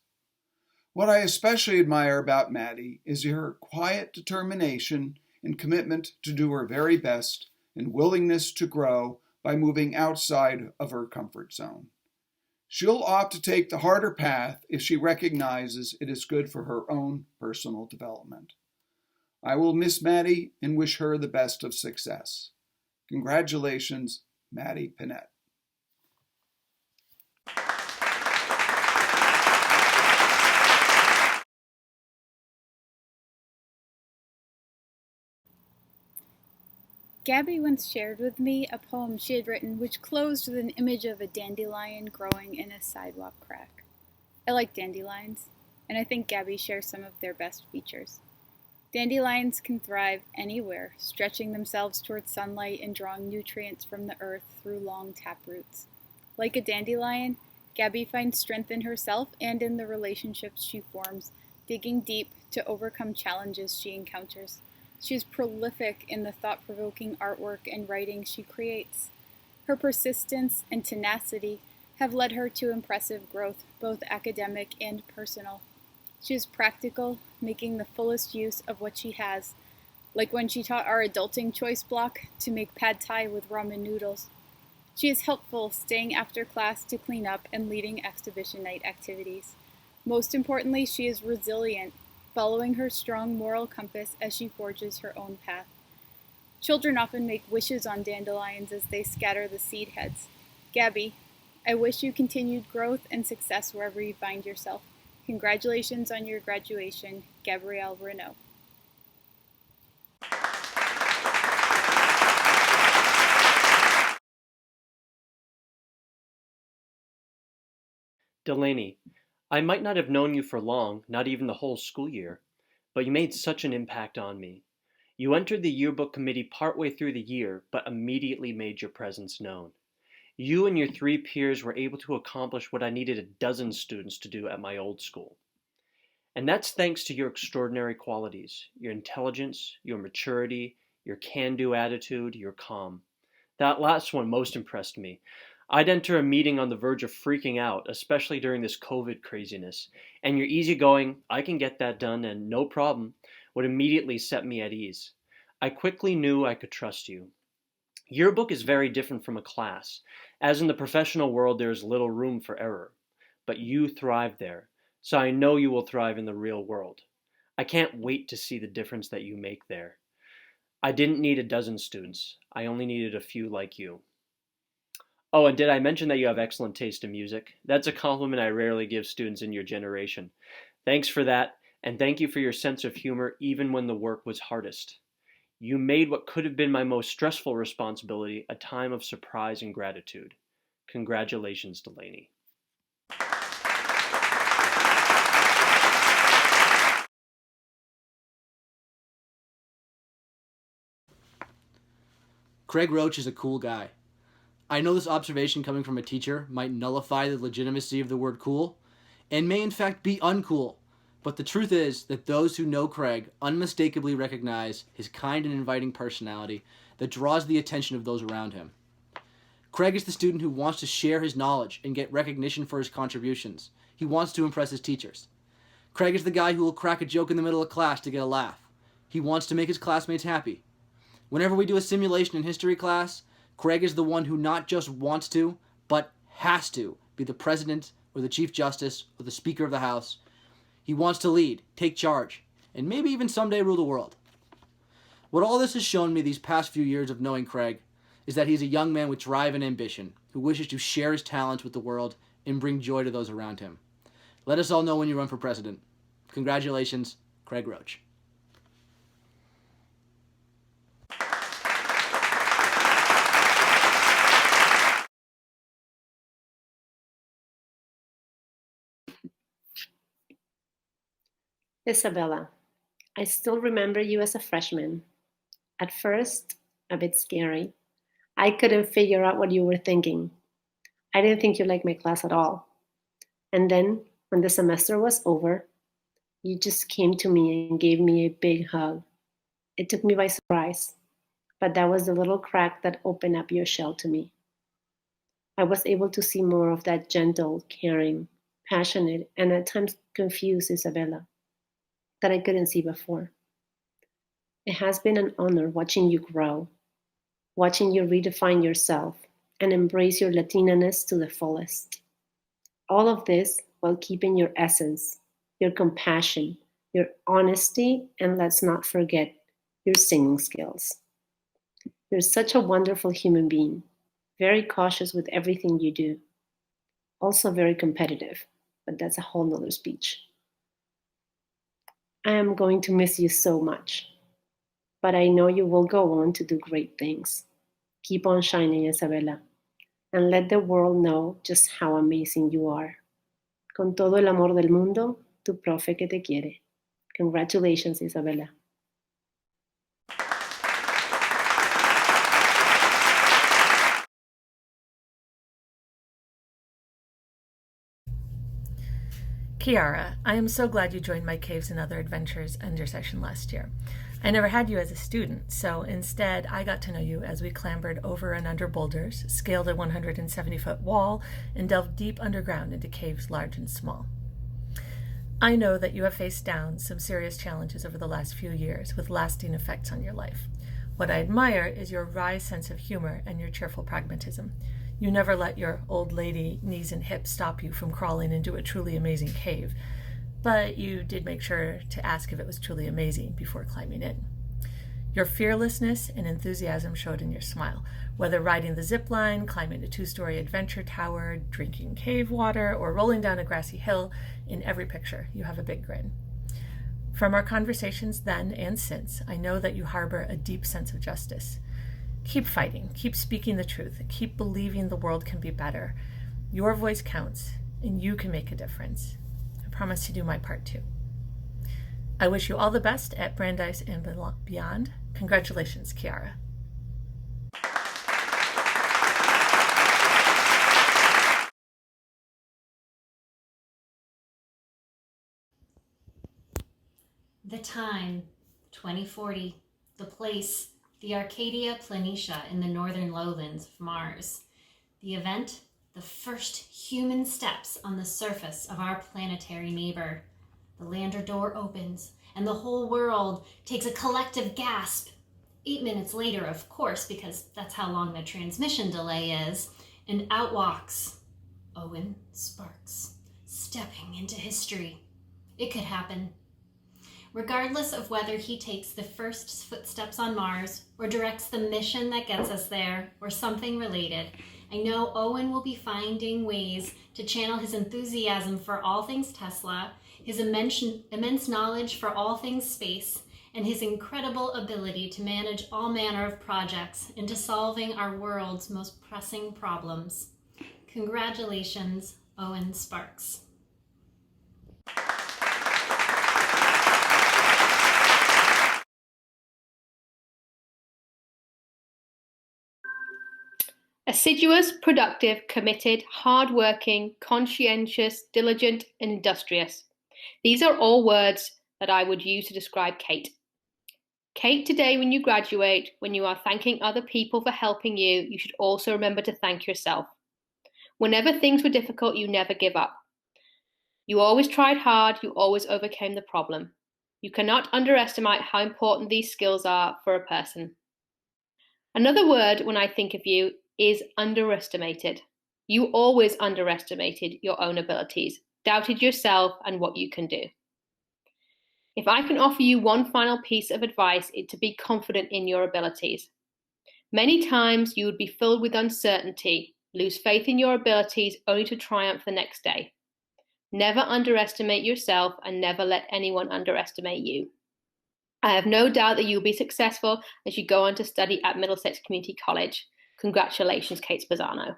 S19: What I especially admire about Maddie is her quiet determination and commitment to do her very best and willingness to grow by moving outside of her comfort zone. She'll opt to take the harder path if she recognizes it is good for her own personal development. I will miss Maddie and wish her the best of success. Congratulations, Maddie Pinette.
S6: Gabby once shared with me a poem she had written which closed with an image of a dandelion growing in a sidewalk crack. I like dandelions, and I think Gabby shares some of their best features. Dandelions can thrive anywhere, stretching themselves towards sunlight and drawing nutrients from the earth through long taproots. Like a dandelion, Gabby finds strength in herself and in the relationships she forms, digging deep to overcome challenges she encounters. She is prolific in the thought-provoking artwork and writing she creates. Her persistence and tenacity have led her to impressive growth, both academic and personal. She is practical, making the fullest use of what she has, like when she taught our adulting choice block to make pad thai with ramen noodles. She is helpful, staying after class to clean up and leading exhibition night activities. Most importantly, she is resilient, following her strong moral compass as she forges her own path. Children often make wishes on dandelions as they scatter the seed heads. Gabby, I wish you continued growth and success wherever you find yourself. Congratulations on your graduation, Gabrielle Renault.
S3: Delaney, I might not have known you for long, not even the whole school year, but you made such an impact on me. You entered the yearbook committee partway through the year, but immediately made your presence known. You and your 3 peers were able to accomplish what I needed a dozen students to do at my old school. And that's thanks to your extraordinary qualities, your intelligence, your maturity, your can-do attitude, your calm. That last one most impressed me. I'd enter a meeting on the verge of freaking out, especially during this COVID craziness, and your easygoing, I can get that done and no problem, would immediately set me at ease. I quickly knew I could trust you. Yearbook is very different from a class, as in the professional world there is little room for error. But you thrive there, so I know you will thrive in the real world. I can't wait to see the difference that you make there. I didn't need a dozen students. I only needed a few like you. Oh, and did I mention that you have excellent taste in music? That's a compliment I rarely give students in your generation. Thanks for that, and thank you for your sense of humor even when the work was hardest. You made what could have been my most stressful responsibility a time of surprise and gratitude. Congratulations, Delaney.
S4: Craig Roach is a cool guy. I know this observation coming from a teacher might nullify the legitimacy of the word cool, and may in fact be uncool, but the truth is that those who know Craig unmistakably recognize his kind and inviting personality that draws the attention of those around him. Craig is the student who wants to share his knowledge and get recognition for his contributions. He wants to impress his teachers. Craig is the guy who will crack a joke in the middle of class to get a laugh. He wants to make his classmates happy. Whenever we do a simulation in history class, Craig is the one who not just wants to, but has to be the president or the chief justice or the speaker of the house. He wants to lead, take charge, and maybe even someday rule the world. What all this has shown me these past few years of knowing Craig is that he's a young man with drive and ambition who wishes to share his talents with the world and bring joy to those around him. Let us all know when you run for president. Congratulations, Craig Roach.
S11: Isabella, I still remember you as a freshman. At first, a bit scary. I couldn't figure out what you were thinking. I didn't think you liked my class at all. And then, when the semester was over, you just came to me and gave me a big hug. It took me by surprise, but that was the little crack that opened up your shell to me. I was able to see more of that gentle, caring, passionate, and at times confused Isabella that I couldn't see before. It has been an honor watching you grow, watching you redefine yourself and embrace your Latinaness to the fullest. All of this while keeping your essence, your compassion, your honesty, and let's not forget your singing skills. You're such a wonderful human being, very cautious with everything you do, also very competitive, but that's a whole nother speech. I am going to miss you so much. but I know you will go on to do great things. Keep on shining, Isabela, and let the world know just how amazing you are. Con todo el amor del mundo, tu profe que te quiere. Congratulations, Isabela.
S8: Kiara, I am so glad you joined my Caves and Other Adventures Ender session last year. I never had you as a student, so instead I got to know you as we clambered over and under boulders, scaled a 170-foot wall, and delved deep underground into caves large and small. I know that you have faced down some serious challenges over the last few years with lasting effects on your life. What I admire is your wry sense of humor and your cheerful pragmatism. You never let your old lady knees and hips stop you from crawling into a truly amazing cave, but you did make sure to ask if it was truly amazing before climbing in. Your fearlessness and enthusiasm showed in your smile, whether riding the zip line, climbing a 2-story adventure tower, drinking cave water, or rolling down a grassy hill. In every picture, you have a big grin. From our conversations then and since, I know that you harbor a deep sense of justice. Keep fighting, keep speaking the truth, keep believing the world can be better. Your voice counts, and you can make a difference. I promise to do my part too. I wish you all the best at Brandeis and beyond. Congratulations, Kiara.
S7: The time, 2040. The place, the Arcadia Planitia in the northern lowlands of Mars. The event, the first human steps on the surface of our planetary neighbor. The lander door opens, and the whole world takes a collective gasp. 8 minutes later, of course, because that's how long the transmission delay is, and out walks Owen Sparks, stepping into history. It could happen. Regardless of whether he takes the first footsteps on Mars or directs the mission that gets us there or something related, I know Owen will be finding ways to channel his enthusiasm for all things Tesla, his immense knowledge for all things space, and his incredible ability to manage all manner of projects into solving our world's most pressing problems. Congratulations, Owen Sparks.
S9: Assiduous, productive, committed, hard-working, conscientious, diligent, and industrious. These are all words that I would use to describe Kate. Kate, today when you graduate, when you are thanking other people for helping you, you should also remember to thank yourself. Whenever things were difficult, you never give up. You always tried hard, you always overcame the problem. You cannot underestimate how important these skills are for a person. Another word when I think of you is underestimated. You always underestimated your own abilities, doubted yourself and what you can do. If I can offer you one final piece of advice, it's to be confident in your abilities. Many times you would be filled with uncertainty, lose faith in your abilities only to triumph the next day. Never underestimate yourself and never let anyone underestimate you. I have no doubt that you'll be successful as you go on to study at Middlesex Community College. Congratulations, Kate Spezzano.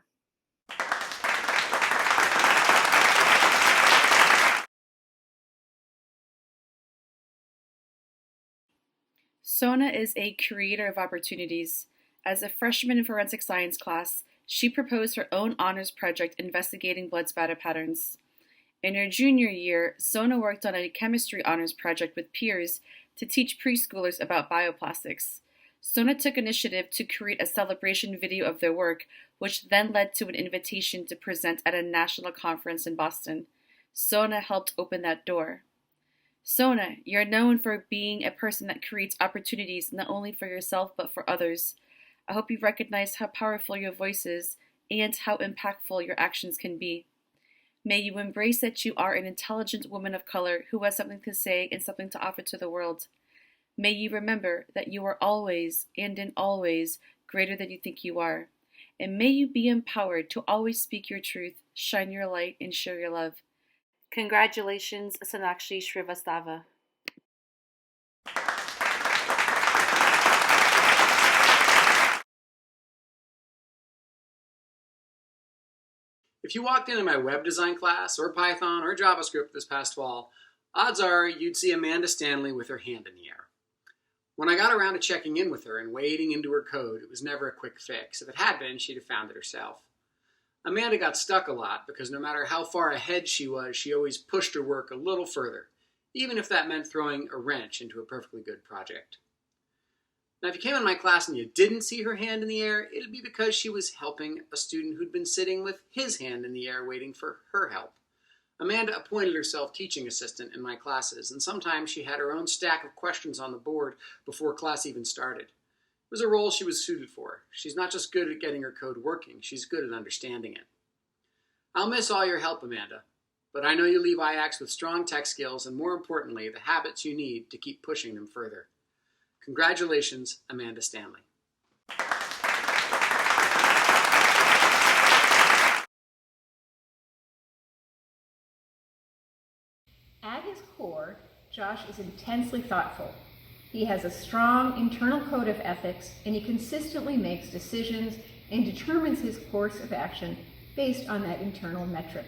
S12: Sona is a creator of opportunities. As a freshman in forensic science class, she proposed her own honors project investigating blood spatter patterns. In her junior year, Sona worked on a chemistry honors project with peers to teach preschoolers about bioplastics. Sona took initiative to create a celebration video of their work, which then led to an invitation to present at a national conference in Boston. Sona helped open that door. Sona, you're known for being a person that creates opportunities not only for yourself but for others. I hope you recognize how powerful your voice is and how impactful your actions can be. May you embrace that you are an intelligent woman of color who has something to say and something to offer to the world. May you remember that you are always and in always greater than you think you are. And may you be empowered to always speak your truth, shine your light, and share your love. Congratulations, Sonakshi Shrivastava.
S4: If you walked into my web design class or Python or JavaScript this past fall, odds are you'd see Amanda Stanley with her hand in the air. When I got around to checking in with her and wading into her code, it was never a quick fix. If it had been, she'd have found it herself. Amanda got stuck a lot because no matter how far ahead she was, she always pushed her work a little further, even if that meant throwing a wrench into a perfectly good project. Now, if you came in my class and you didn't see her hand in the air, it'd be because she was helping a student who'd been sitting with his hand in the air waiting for her help. Amanda appointed herself teaching assistant in my classes, and sometimes she had her own stack of questions on the board before class even started. It was a role she was suited for. She's not just good at getting her code working, she's good at understanding it. I'll miss all your help, Amanda, but I know you leave IACS with strong tech skills and, more importantly, the habits you need to keep pushing them further. Congratulations, Amanda Stanley.
S2: At his core, Josh is intensely thoughtful. He has a strong internal code of ethics, and he consistently makes decisions and determines his course of action based on that internal metric.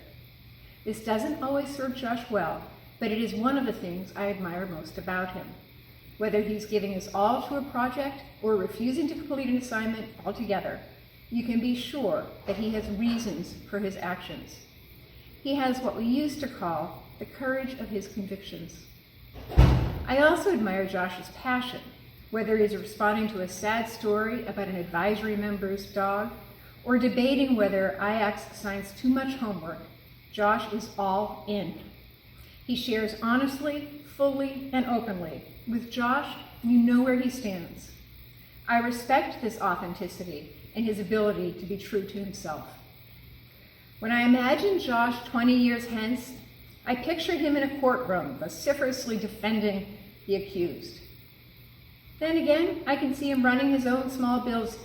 S2: This doesn't always serve Josh well, but it is one of the things I admire most about him. Whether he's giving his all to a project or refusing to complete an assignment altogether, you can be sure that he has reasons for his actions. He has what we used to call the courage of his convictions. I also admire Josh's passion, whether he's responding to a sad story about an advisory member's dog or debating whether IACS assigns too much homework. Josh is all in. He shares honestly, fully, and openly. With Josh, you know where he stands. I respect this authenticity and his ability to be true to himself. When I imagine Josh 20 years hence, I picture him in a courtroom vociferously defending the accused. Then again, I can see him running his own small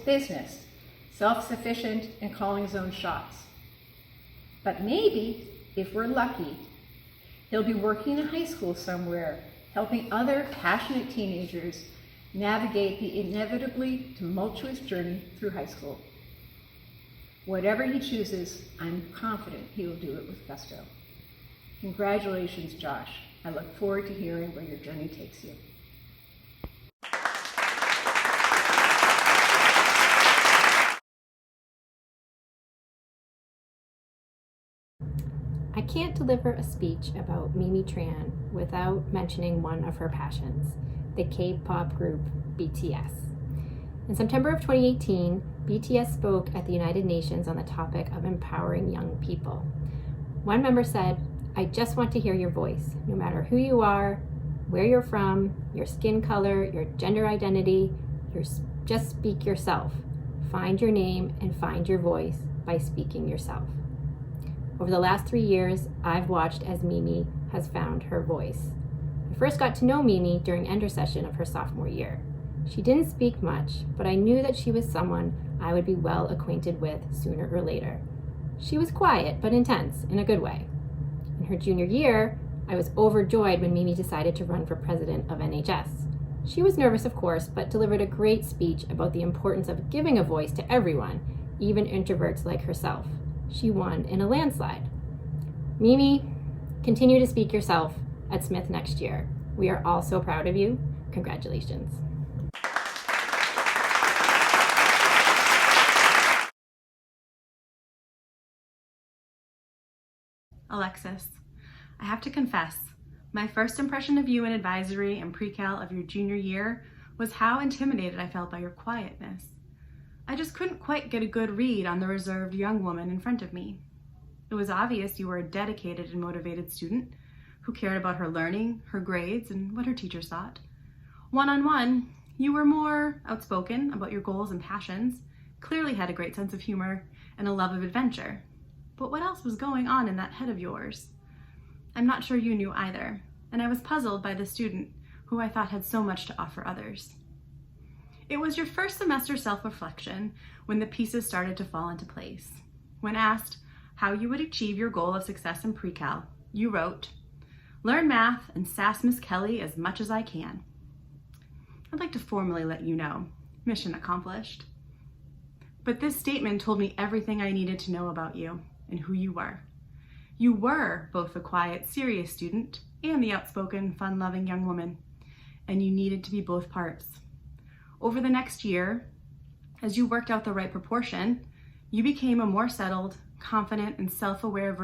S2: business, self-sufficient and calling his own shots. But maybe, if we're lucky, he'll be working in a high school somewhere, helping other passionate teenagers navigate the inevitably tumultuous journey through high school. Whatever he chooses, I'm confident he will do it with gusto. Congratulations, Josh. I look forward to hearing where your journey takes you.
S15: I can't deliver a speech about Mimi Tran without mentioning one of her passions, the K-pop group BTS. In September of 2018, BTS spoke at the United Nations on the topic of empowering young people. One member said, "I just want to hear your voice, no matter who you are, where you're from, your skin color, your gender identity, just speak yourself. Find your name and find your voice by speaking yourself." Over the last 3 years, I've watched as Mimi has found her voice. I first got to know Mimi during Ender session of her sophomore year. She didn't speak much, but I knew that she was someone I would be well acquainted with sooner or later. She was quiet, but intense, in a good way. In her junior year, I was overjoyed when Mimi decided to run for president of NHS. She was nervous, of course, but delivered a great speech about the importance of giving a voice to everyone, even introverts like herself. She won in a landslide. Mimi, continue to speak yourself at Smith next year. We are all so proud of you. Congratulations.
S14: Alexis, I have to confess, my first impression of you in advisory and pre-cal of your junior year was how intimidated I felt by your quietness. I just couldn't quite get a good read on the reserved young woman in front of me. It was obvious you were a dedicated and motivated student who cared about her learning, her grades, and what her teachers thought. One-on-one, you were more outspoken about your goals and passions, clearly had a great sense of humor and a love of adventure. But what else was going on in that head of yours? I'm not sure you knew either, and I was puzzled by the student who I thought had so much to offer others. It was your first semester self-reflection when the pieces started to fall into place. When asked how you would achieve your goal of success in pre-cal, you wrote, "Learn math and sass Miss Kelly as much as I can." I'd like to formally let you know, mission accomplished. But this statement told me everything I needed to know about you. and who you were. You were both the quiet, serious student and the outspoken, fun-loving young woman, and you needed to be both parts. Over the next year, as you worked out the right proportion, you became a more settled, confident, and self-aware version